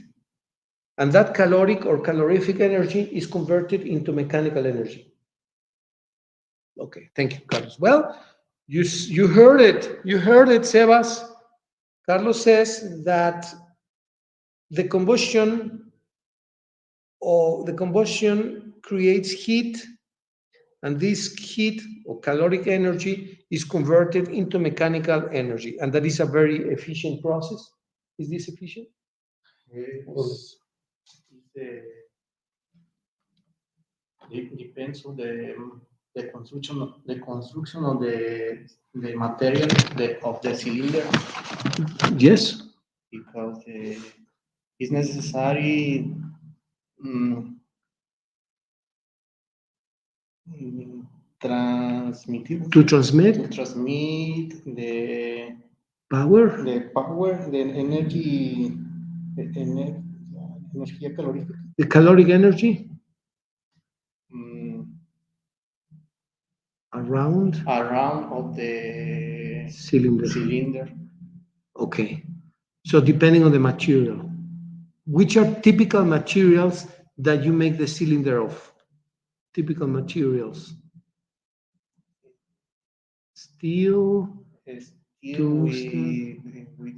and that caloric or calorific energy is converted into mechanical energy. Okay, thank you, Carlos. Well, you heard it. You heard it, Sebas. Carlos says that the combustion creates heat, and this heat or caloric energy is converted into mechanical energy, and that is a very efficient process. Is this efficient? it's, the, it depends on the construction of the material of the cylinder, Yes. because it's necessary mm, mm, transmitted To transmit to transmit power, the energy, the energía calorífica, the caloric energy mm, around around of the cylinder. cylinder. Okay. So depending on the material, which are typical materials that you make the cylinder of? Typical materials. Steel, Steel tungsten, with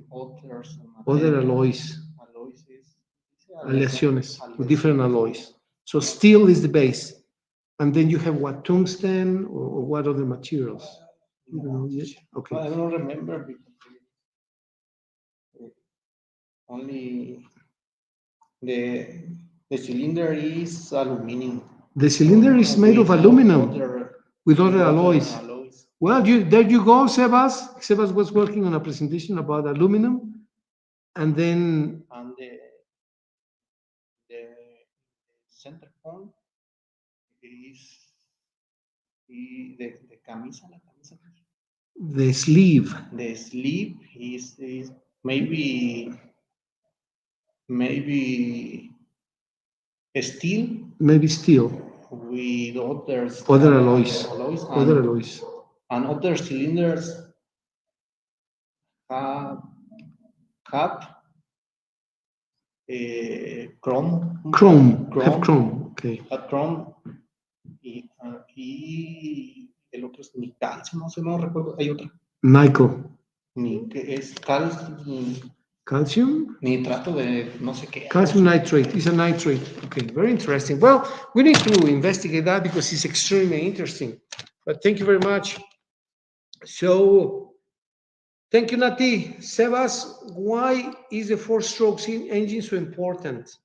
other alloys, aleaciones, with different alloys. So steel is the base. And then you have what, tungsten or what other materials? You don't know yet? Okay. I don't remember because only the cylinder is aluminum. The cylinder is made of aluminum with other alloys. Well, there you go, Sebas. Sebas was working on a presentation about aluminum, and then And the center point is the camisa, la camisa. the sleeve. The sleeve is maybe steel maybe steel, with others, other alloys, alloys other alloys. and other cylinders have, have chrome, Have chrome. Okay. have chrome y el otro es ni calcio, no sé, no recuerdo, hay otra, Nickel, ni que es calcium, nitrato de no sé qué. calcium nitrate. It's a nitrate. Okay, very interesting. Well, we need to investigate that because it's extremely interesting. But thank you very much. So, thank you, Nati. Sebas, why is the four-stroke engine so important?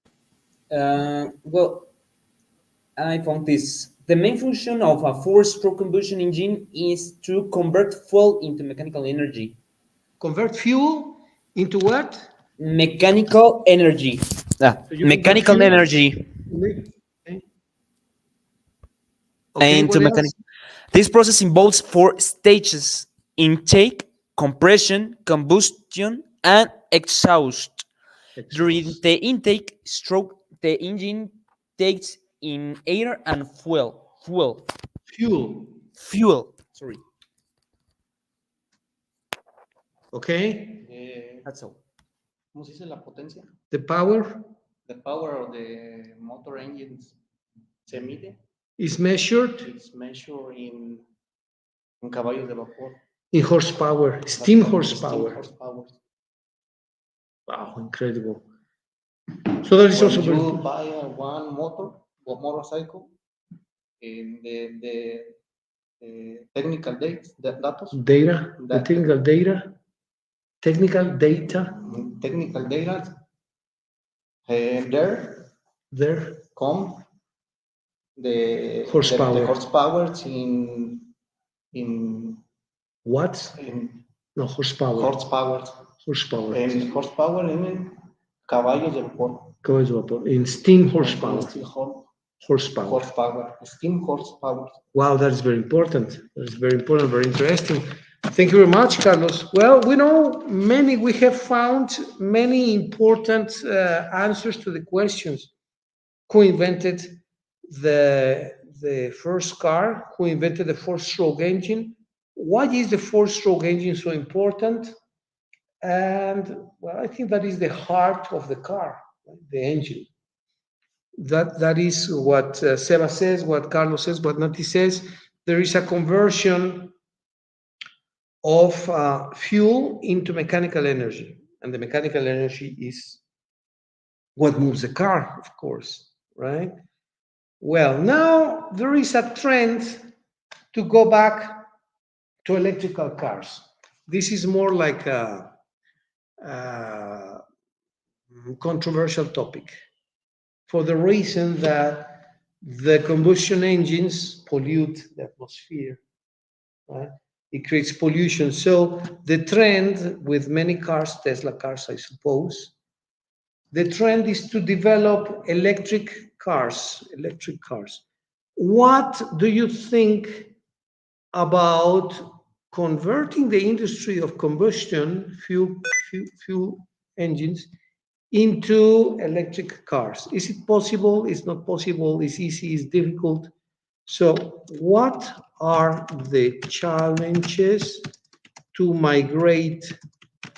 Well, I found this. The main function of a four-stroke combustion engine is to convert fuel into mechanical energy. Convert fuel into what? Mechanical energy. So you convert Mechanical fuel. energy Okay. Okay. into What else? mechanical. This process involves four stages: intake, compression, combustion, and exhaust. During Exhaust. the intake stroke, the engine takes in air and Fuel. fuel. Sorry, Okay. that's all. ¿Cómo se dice la potencia? The power The power of the motor engines se mide. is measured It's measured en caballos de vapor. in horsepower, steam Steam horsepower. horsepower. Wow, incredible. So that is When also very you good. buy one motorcycle, the technical dates, the datos, Data, the that technical data, technical data, there there, come the horsepower. the horsepower in Watts? in No, horsepower. horsepower. Horsepower. En horsepower en caballos de vapor. Caballos de vapor. In steam horsepower. Horsepower. Horsepower. Steam horsepower. Wow, that is very important. That is very important, very interesting. Thank you very much, Carlos. Well, we have found many important answers to the questions. Who invented the first car? Who invented the four-stroke engine? Why is the four-stroke engine so important? And well, I think that is the heart of the car, right? The engine. That is what Seba says, what Carlos says, what Nati says. There is a conversion of fuel into mechanical energy, and the mechanical energy is what moves the car, of course, right? Well, now there is a trend to go back to electrical cars. This is more like a controversial topic for the reason that the combustion engines pollute the atmosphere, right? It creates pollution. So the trend with many cars, Tesla cars, I suppose, the trend is to develop electric cars, electric cars. What do you think about converting the industry of combustion fuel engines into electric cars? Is it possible? Is not possible? Is easy? Is difficult? So, what are the challenges to migrate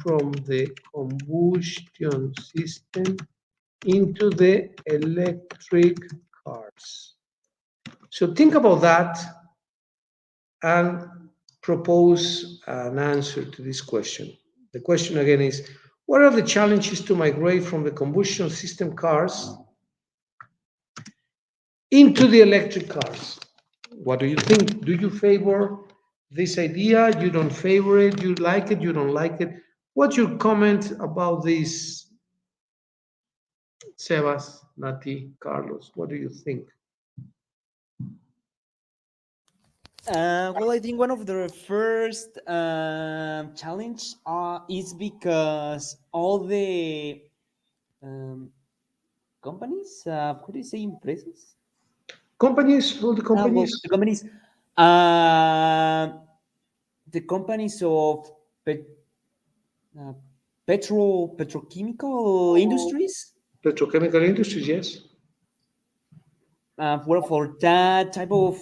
from the combustion system into the electric cars? So, think about that and propose an answer to this question. The question again is, what are the challenges to migrate from the combustion system cars into the electric cars? What do you think? Do you favor this idea? You don't favor it? You like it? You don't like it? What's your comment about this, Sebas, Nati, Carlos? What do you think? Well, I think one of the first challenge is because all the companies, how do you say empresas? Companies, all the Well, companies, uh, the companies of uh, petrochemical industries, petrochemical industries, yes. well, for that type of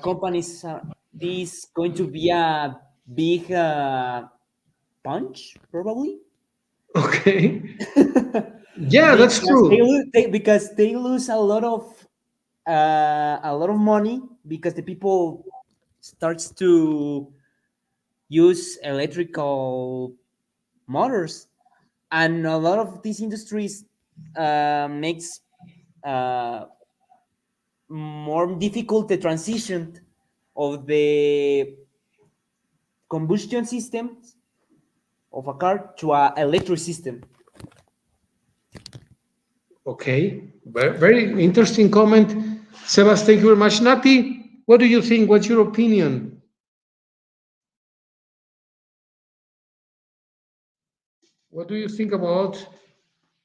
companies, this going to be a big punch, probably. Okay. Yeah, that's Because true. because they lose a lot of money because the people starts to use electrical motors, and a lot of these industries makes uh, more difficult the transition of the combustion system of a car to a electric system. Okay. Very, very interesting comment. Sebas, thank you very much. Nati, what do you think? What's your opinion? What do you think about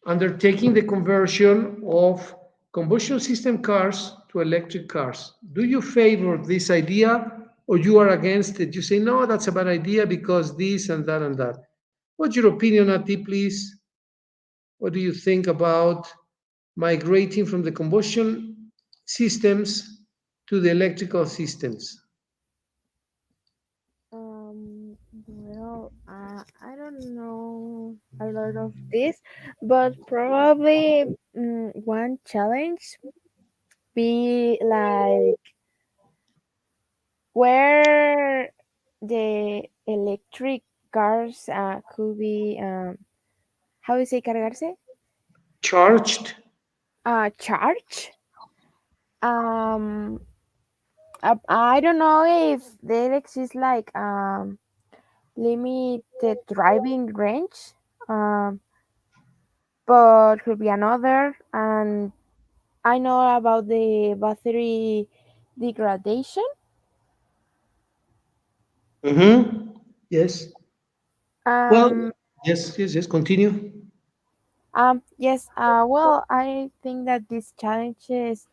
undertaking the conversion of combustion system cars to electric cars? Do you favor this idea or you are against it? You say, no, that's a bad idea because this and that and that. What's your opinion, Nati, please? What do you think about migrating from the combustion systems to the electrical systems? Well, I don't know a lot of this, but probably one challenge be like where the electric cars could be how do you say cargarse? Charged? Charge. Um, I don't know if there exists like limited driving range. Um, but could be another. And I know about the battery degradation. Mm-hmm. Yes. Well, Um, yes, continue. yes. Well, I think that these challenges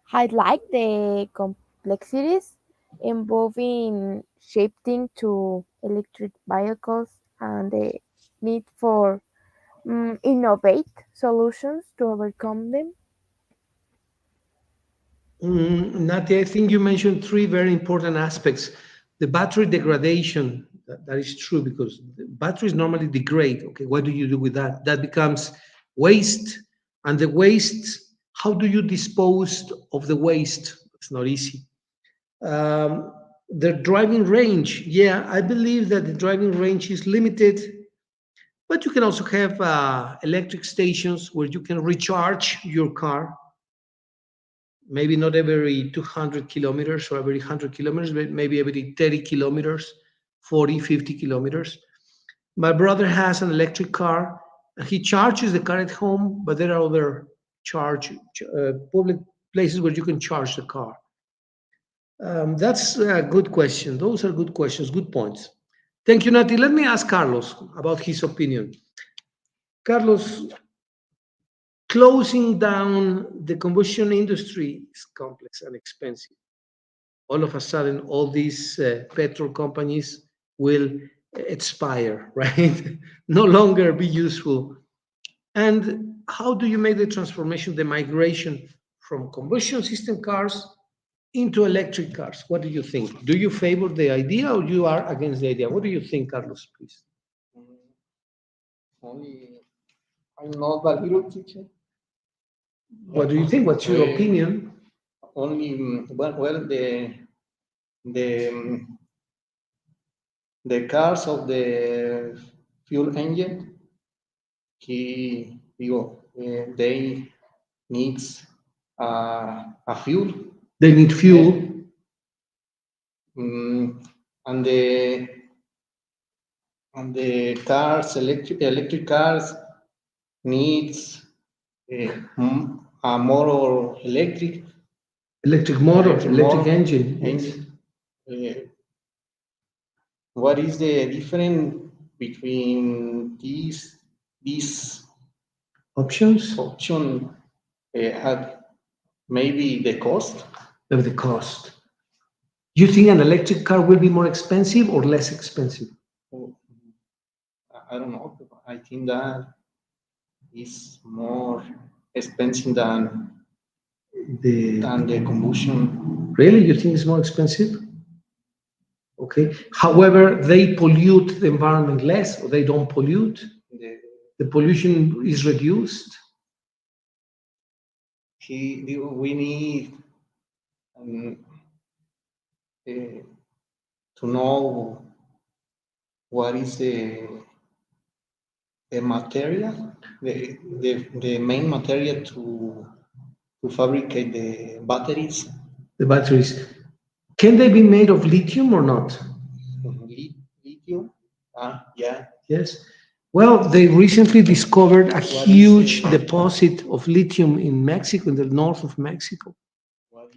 highlight the complexities involving shifting to electric vehicles and the need for innovate solutions to overcome them. Nati, I think you mentioned three very important aspects. The battery degradation, that is true because the batteries normally degrade. Okay, what do you do with that? That becomes waste. And the waste, how do you dispose of the waste? It's not easy. Um, the driving range, yeah, I believe that the driving range is limited, but you can also have electric stations where you can recharge your car, maybe not every 200 kilometers or every 100 kilometers, but maybe every 30 kilometers, 40, 50 kilometers. My brother has an electric car. He charges the car at home, but there are other public places where you can charge the car. That's a good question. Those are good questions, good points. Thank you, Nati. Let me ask Carlos about his opinion. Carlos, closing down the combustion industry is complex and expensive. All of a sudden, all these petrol companies will expire, right? No longer be useful. And how do you make the transformation, the migration from combustion system cars into electric cars? What do you think? Do you favor the idea or you are against the idea? What do you think, Carlos, please? Mm, Only I'm not a little teacher. What do you think? What's your opinion? Only well the the cars of the fuel engine, they needs a fuel. They need fuel. Mm, and the electric cars needs a motor Electric motor, electric motor engine. Yes. engine. Uh, what is the difference between these Options option? Had maybe the cost. of the cost. You think an electric car will be more expensive or less expensive? Oh, I don't know. I think that is more expensive than than the combustion. Really, you think it's more expensive? Okay. However, they pollute the environment less, or they don't pollute. The, The pollution is reduced. we need um, uh, to know what is the material, the main material to fabricate the batteries. The batteries, can they be made of lithium or not? Lithium. Yeah. Yes. Well, they recently discovered a What is huge the deposit of lithium in Mexico, in the north of Mexico. what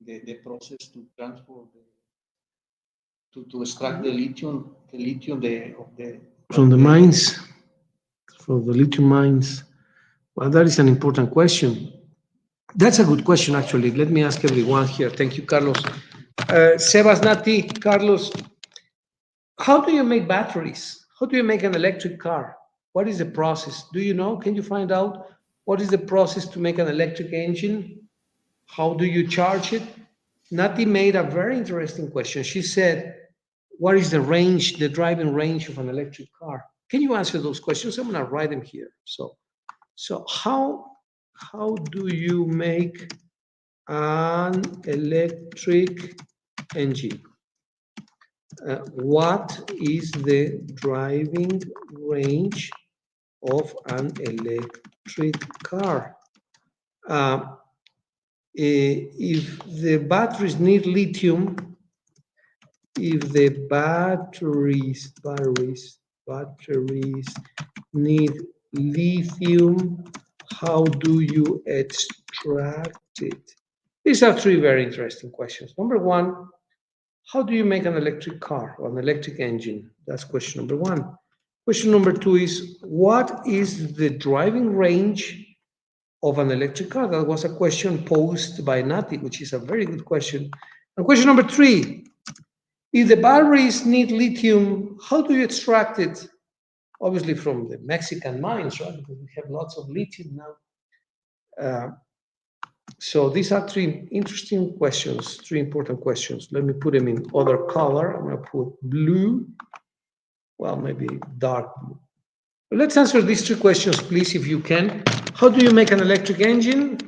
is the process to transport to extract the lithium From the mines, from the lithium mines. Well, that is an important question. That's a good question, actually. Let me ask everyone here. Thank you, Carlos. Sebas, Nati, Carlos, how do you make batteries? How do you make an electric car? What is the process? Do you know? Can you find out what is the process to make an electric engine? How do you charge it? Nati made a very interesting question. She said, what is the range, the driving range of an electric car? Can you answer those questions? I'm going to write them here. So how do you make an electric engine? What is the driving range of an electric car? If the batteries need lithium, if the batteries need lithium, how do you extract it? These are three very interesting questions. Number one, how do you make an electric car or an electric engine? That's question number one. Question number two is, what is the driving range of an electric car? That was a question posed by Nati, which is a very good question. And question number three, if the batteries need lithium, how do you extract it? Obviously from the Mexican mines, right? Because we have lots of lithium now. So these are three interesting questions, three important questions. Let me put them in other color. I'm going to put blue, well, maybe dark blue. Let's answer these three questions, please, if you can. How do you make an electric engine?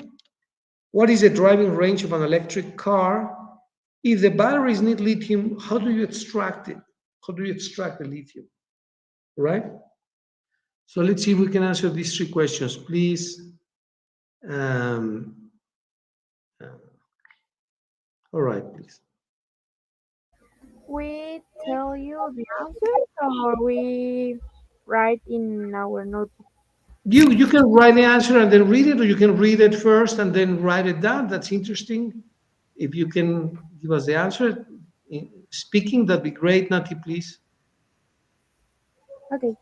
What is the driving range of an electric car? If the batteries need lithium, how do you extract it? How do you extract the lithium? Right? So let's see if we can answer these three questions, please. Um, all right, please. We tell you the answers or we write in our notebook. You can write the answer and then read it, or you can read it first and then write it down. That's interesting. If you can give us the answer in speaking, that'd be great. Nati, please. Okay.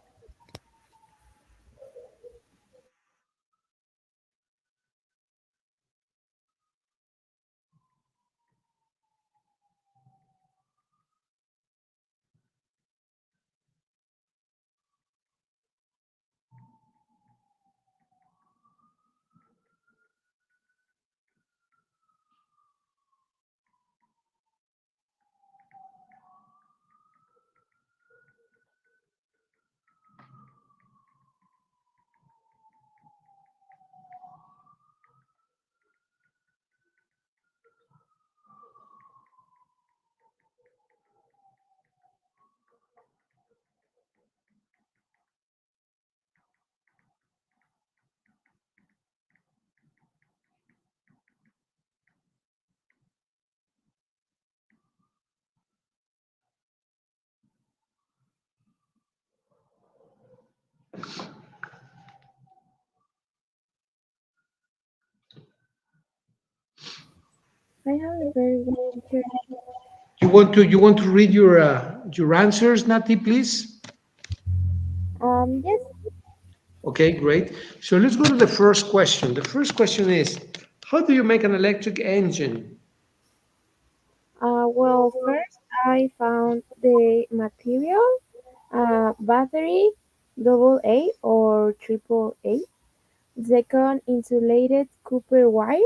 I have a very good teacher. You want to read your answers, Nati, please? Yes. Okay, great. So let's go to the first question. The first question is, how do you make an electric engine? Well, first I found the material, battery, double A or triple A. Second, insulated copper wire.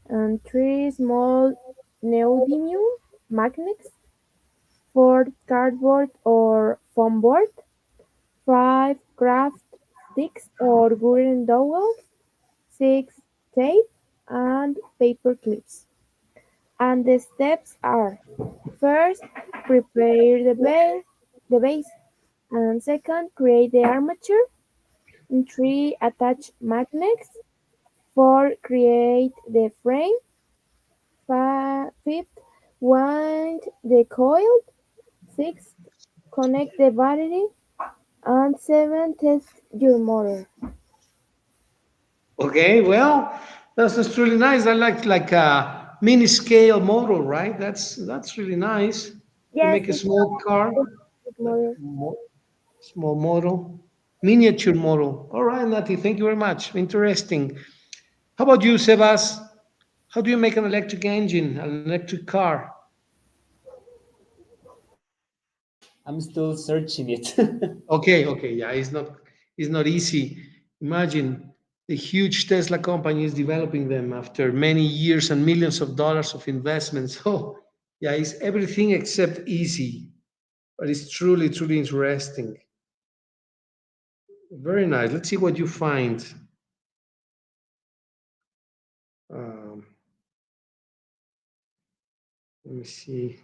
And three, small neodymium magnets. Four, cardboard or foam board. Five, craft sticks or wooden dowels. Six, tape and paper clips. And the steps are: first, prepare the base, and second, create the armature. And three, attach magnets. Four, create the frame. Fifth, wind the coil. Sixth, connect the battery. And seven, test your motor. Okay, well, that's really nice. I like a mini scale model, right? That's really nice. You Yes, make a it's small car, a good like motor. small model, miniature model. All right, Nati, thank you very much. Interesting. How about you, Sebas? How do you make an electric engine, an electric car? I'm still searching it. Okay, okay, yeah, it's not easy. Imagine the huge Tesla company is developing them after many years and millions of dollars of investment. So yeah, it's everything except easy, but it's truly interesting. Very nice. Let's see what you find. Um, Let me see.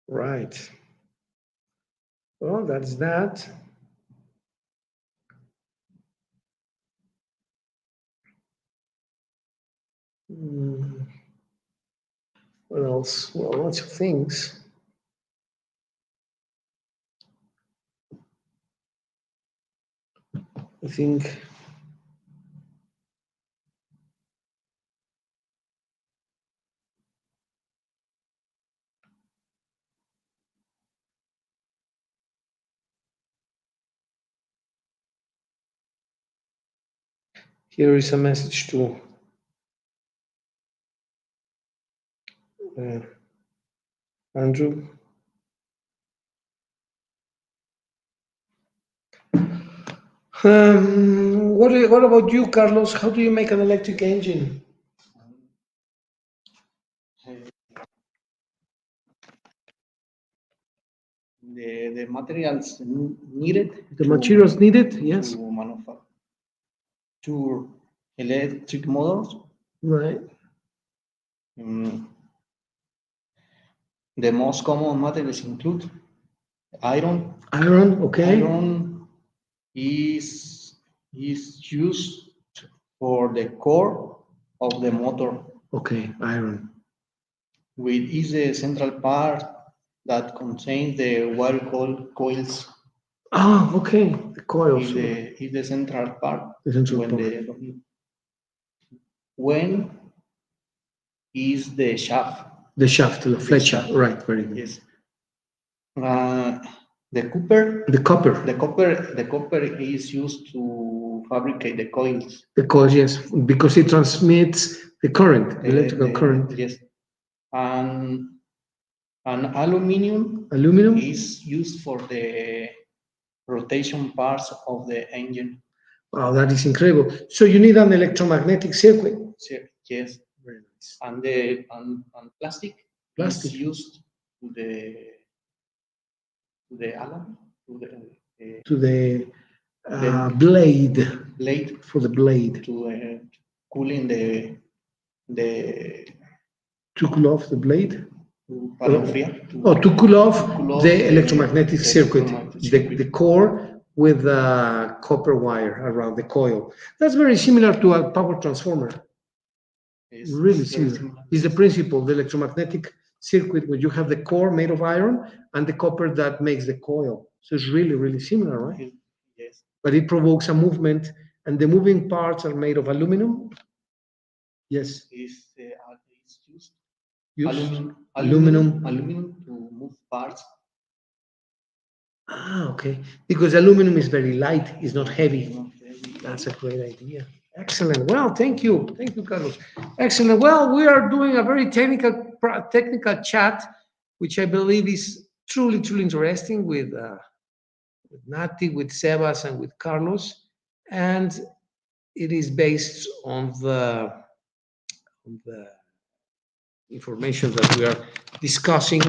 Right. Well, that's that. Mm, what else? Well, lots of things. I think. Here is a message to uh, Andrew. What about you, Carlos? How do you make an electric engine? The materials needed The materials needed? Yes. to manufacture electric motors. Right. Mm, the most common materials include iron. Iron, okay. Iron is used for the core of the motor, Okay, iron. which is the central part that contains the wire coils. Ah, okay. The coils. Is the central part The central when part. when is the shaft. The shaft, the flecha. shaft. Right, very good. Yes. Uh, the copper. The copper. The copper is used to fabricate the coils. The coils, yes, because it transmits the current, the electrical current. Yes. And aluminum Aluminum. is used for the rotation parts of the engine. Wow, that is incredible. So you need an electromagnetic circuit. Yes. Very nice. And plastic Plastic. is used to the alarm To the the blade, blade for the blade. to cooling the To cool off the blade. para enfriar To cool off cool off the electromagnetic the circuit, electromagnetic the, circuit. the core with a copper wire around the coil. That's very similar to a power transformer. Really It's very similar. It's the principle, the electromagnetic circuit where you have the core made of iron and the copper that makes the coil. So it's really similar, right? Yes. But it provokes a movement, and the moving parts are made of aluminum. Yes. It's used Used aluminum aluminum to move parts Ah, okay. Because aluminum is very light, it's not heavy. Not heavy. That's a great idea. Excellent. Well, thank you. Thank you, Carlos. Excellent. Well, we are doing a very technical chat, which I believe is truly interesting with Nati, with Sebas, and with Carlos. And it is based on the information that we are discussing.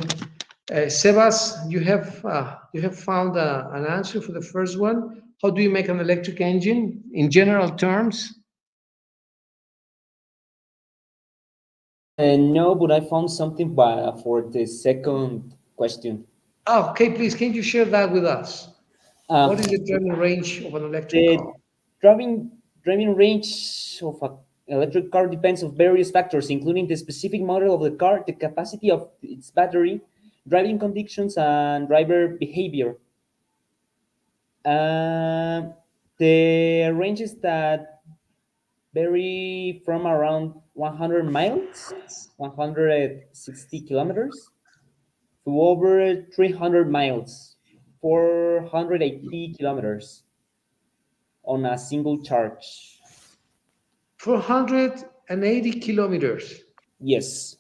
Sebas, you have found an answer for the first one. How do you make an electric engine in general terms? No, but I found something for the second question. Oh, okay, please, can you share that with us? Uh, What is the driving range of an electric car? the driving range of an electric car depends on various factors, including the specific model of the car, the capacity of its battery, driving conditions, and driver behavior. Um, the ranges that vary from around 100 miles, 160 kilometers, to over 300 miles, 480 kilometers on a single charge. 480 kilometers. Yes.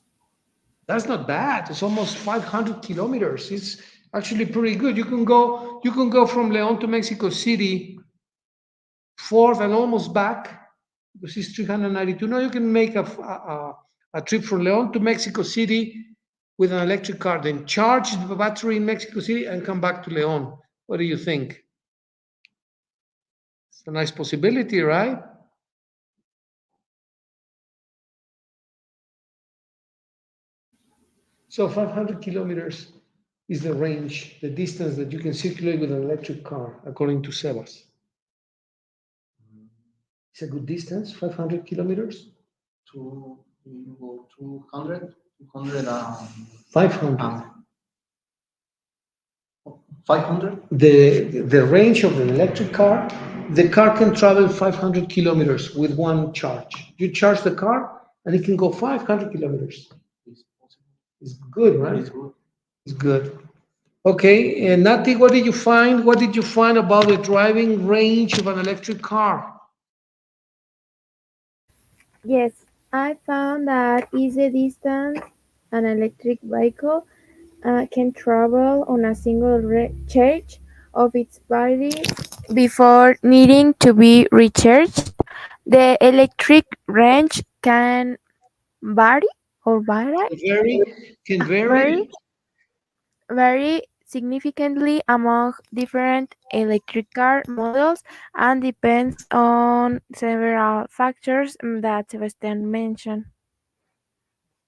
That's not bad. It's almost 500 kilometers. It's actually pretty good. You can go from León to Mexico City forth and almost back because it's 392. Now you can make a trip from León to Mexico City with an electric car, then charge the battery in Mexico City and come back to León. What do you think? It's a nice possibility, right? So 500 kilometers is the range, the distance that you can circulate with an electric car, according to Sebas. It's a good distance, 500 kilometers. You go 200, 200, 500. 500. The range of an electric car, the car can travel 500 kilometers with one charge. You charge the car and it can go 500 kilometers. Is possible. It's good, right? It's good. It's good. Okay, and Nati, what did you find? What did you find about the driving range of an electric car? Yes, I found that is the distance an electric vehicle can travel on a single charge of its battery before needing to be recharged. The electric range can vary or Vary, can vary vary. vary significantly among different electric car models and depends on several factors that Sebastian mentioned.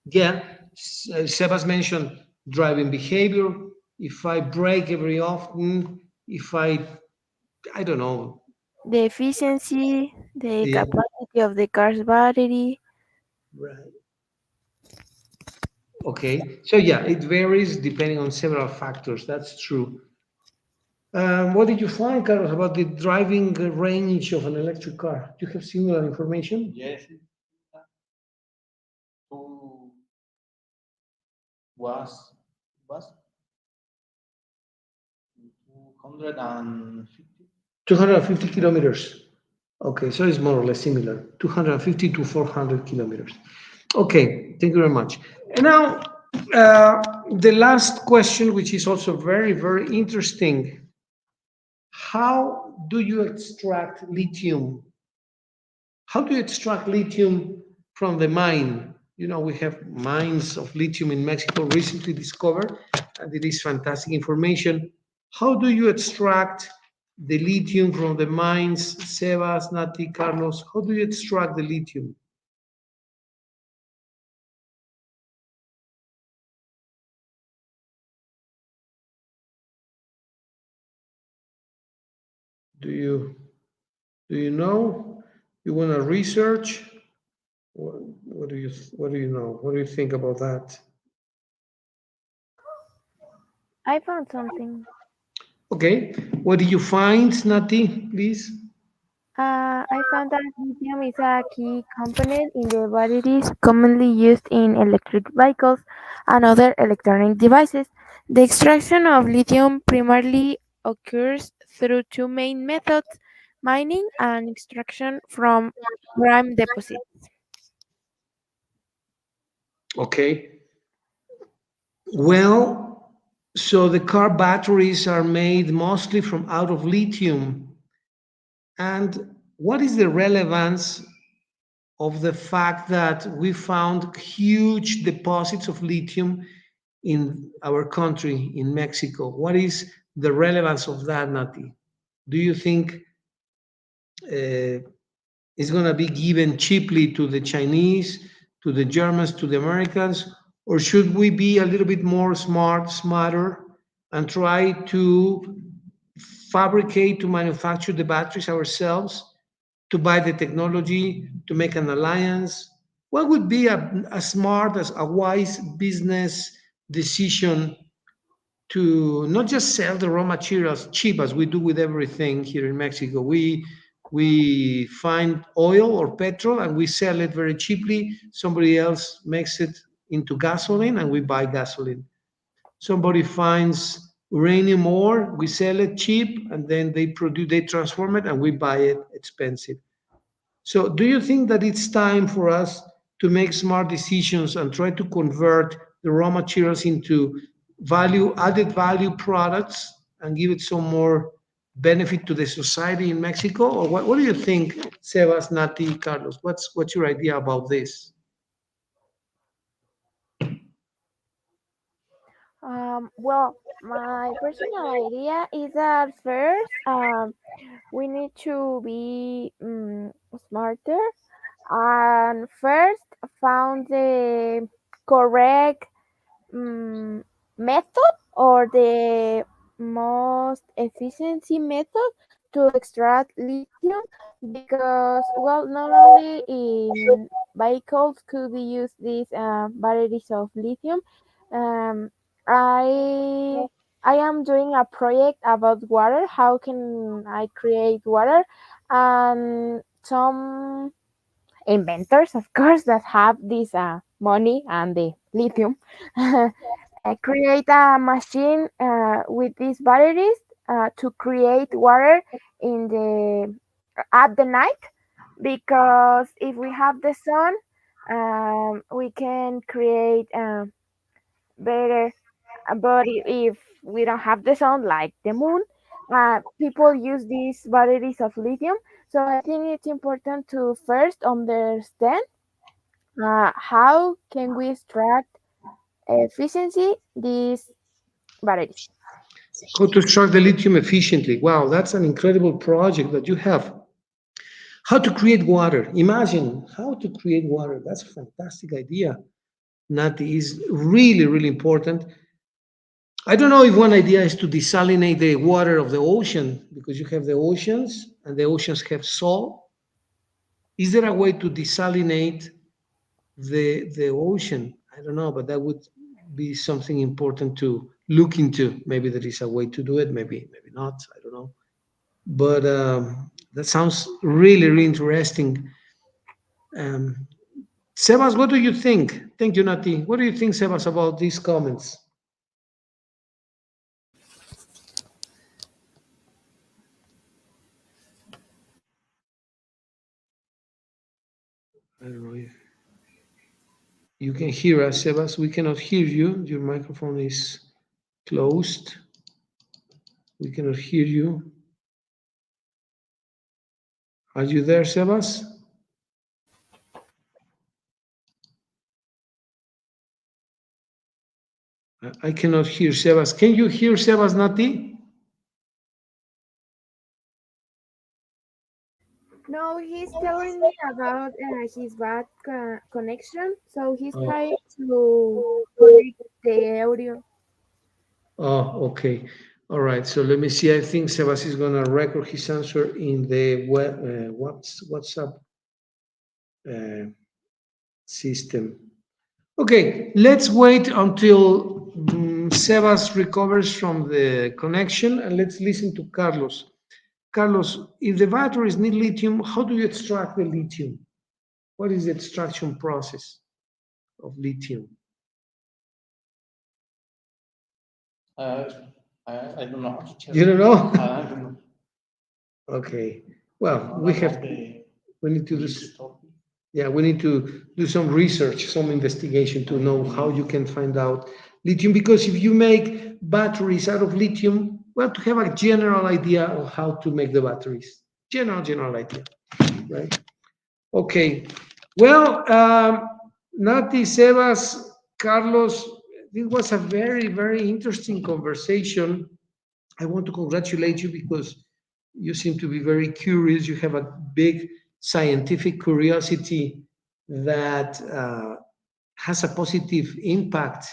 Yeah, Sebas mentioned driving behavior. If I brake every often, if I don't know. The efficiency, the Yeah, capacity of the car's battery. right. Okay, so yeah, it varies depending on several factors. That's true. What did you find, Carlos, about the driving range of an electric car? Do you have similar information? Yes. Two was 250. 250 kilometers. Okay, so it's more or less similar. 250 to 400 kilometers. Okay, thank you very much. And now, the last question, which is also very interesting. How do you extract lithium? How do you extract lithium from the mine? You know, we have mines of lithium in Mexico recently discovered, and it is fantastic information. How do you extract the lithium from the mines? Sebas, Nati, Carlos, how do you extract the lithium? Do you do you know? You want to research? What do you know? What do you think about that? I found something. Okay, what did you find, Nati? Please. I found that lithium is a key component in the batteries commonly used in electric vehicles and other electronic devices. The extraction of lithium primarily occurs through two main methods: mining and extraction from prime deposits. Okay. Well, so the car batteries are made mostly from out of lithium. And what is the relevance of the fact that we found huge deposits of lithium in our country, in Mexico? What is the relevance of that, Nati? Do you think uh, it's going to be given cheaply to the Chinese, to the Germans, to the Americans, or should we be a little bit more smarter, and try to fabricate, to manufacture the batteries ourselves, to buy the technology, to make an alliance? What would be a smart, as a wise business decision to not just sell the raw materials cheap as we do with everything here in Mexico? We find oil or petrol and we sell it very cheaply. Somebody else makes it into gasoline and we buy gasoline. Somebody finds uranium ore, we sell it cheap, and then they transform it and we buy it expensive. So, do you think that it's time for us to make smart decisions and try to convert the raw materials into added value products and give it some more benefit to the society in Mexico? Or what do you think, Sebas, Nati, Carlos? What's your idea about this? Well, my personal idea is that first, we need to be smarter and first found the correct um, method or the most efficiency method to extract lithium, because well, not only in vehicles could be used these batteries of lithium. um, i I am doing a project about water, how can I create water, and some inventors, of course, that have this money and the lithium, create a machine with these batteries to create water in the at the night, because if we have the sun, we can create better. But if we don't have the sun, like the moon, people use these batteries of lithium. So I think it's important to first understand how can we extract efficiency these batteries. How to extract the lithium efficiently? Wow, that's an incredible project that you have. How to create water? Imagine how to create water. That's a fantastic idea. Nati, is really, really important. I don't know if one idea is to desalinate the water of the ocean, because you have the oceans and the oceans have salt. Is there a way to desalinate the ocean? I don't know, but that would be something important to look into. Maybe there is a way to do it. Maybe not. I don't know. But that sounds really, really interesting. Um, Sebas, what do you think? Thank you, Nati. What do you think, Sebas, about these comments? I don't know if you can hear us, Sebas. We cannot hear you. Your microphone is closed. We cannot hear you. Are you there, Sebas? I cannot hear Sebas. Can you hear Sebas, Nati? No, he's telling me about his bad connection, so he's Oh, trying to connect the audio. oh, okay. All right. So let me see. I think Sebas is going to record his answer in the WhatsApp uh, system. Okay, let's wait until Sebas recovers from the connection and let's listen to Carlos. Carlos, if the batteries need lithium, how do you extract the lithium? What is the extraction process of lithium? Uh, I don't know, teacher. You don't know? I don't know. Okay. I Well, don't we know have, about the we need to do, this topic. yeah, we need to do some research, some investigation to know how you can find out lithium. Because if you make batteries out of lithium, well, to have a general idea of how to make the batteries, general idea, right? Okay. Well, Nati, Sebas, Carlos, this was a very, very interesting conversation. I want to congratulate you because you seem to be very curious. You have a big scientific curiosity that has a positive impact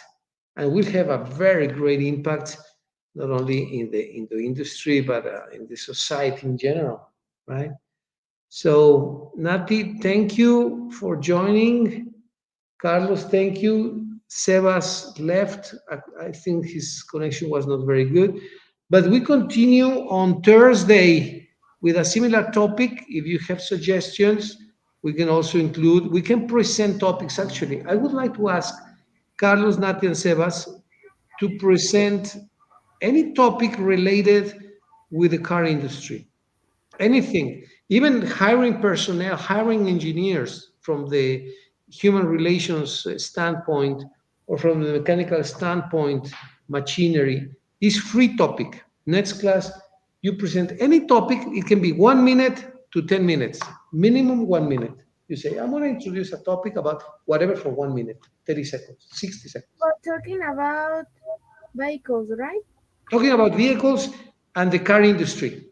and will have a very great impact not only in the industry but in the society in general, right? So, Nati, thank you for joining. Carlos, thank you. Sebas left. I think his connection was not very good. But we continue on Thursday with a similar topic. If you have suggestions, we can also include, we can present topics actually. I would like to ask Carlos, Nati, and Sebas to present any topic related with the car industry, anything, even hiring personnel, hiring engineers from the human relations standpoint or from the mechanical standpoint, machinery is free topic. Next class, you present any topic. It can be 1 minute to 10 minutes, minimum 1 minute. You say, I'm going to introduce a topic about whatever for 1 minute, 30 seconds, 60 seconds. We're talking about vehicles, right? Talking about vehicles and the car industry.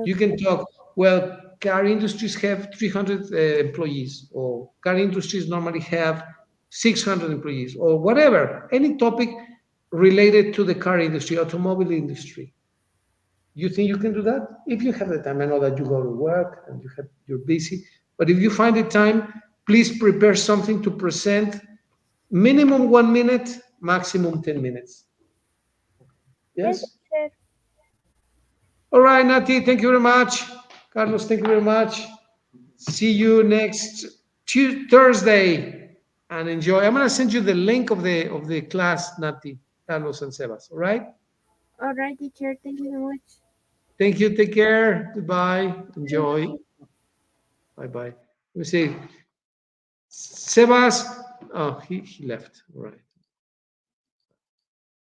You Okay. can talk, well, car industries have 300 employees, or car industries normally have 600 employees, or whatever, any topic related to the car industry, automobile industry. You think you can do that? If you have the time, I know that you go to work and you're busy, but if you find the time, please prepare something to present, minimum 1 minute, maximum 10 minutes. Yes, Yes? sure. All right, Nati, thank you very much. Carlos, thank you very much. See you next Thursday and enjoy. I'm gonna send you the link of the class, Nati, Carlos, and Sebas. All right. All right, teacher. Thank you so much. Thank you. Take care. Goodbye. Thank Enjoy. you. Bye bye. Let me see. Sebas. Oh, he left. All right.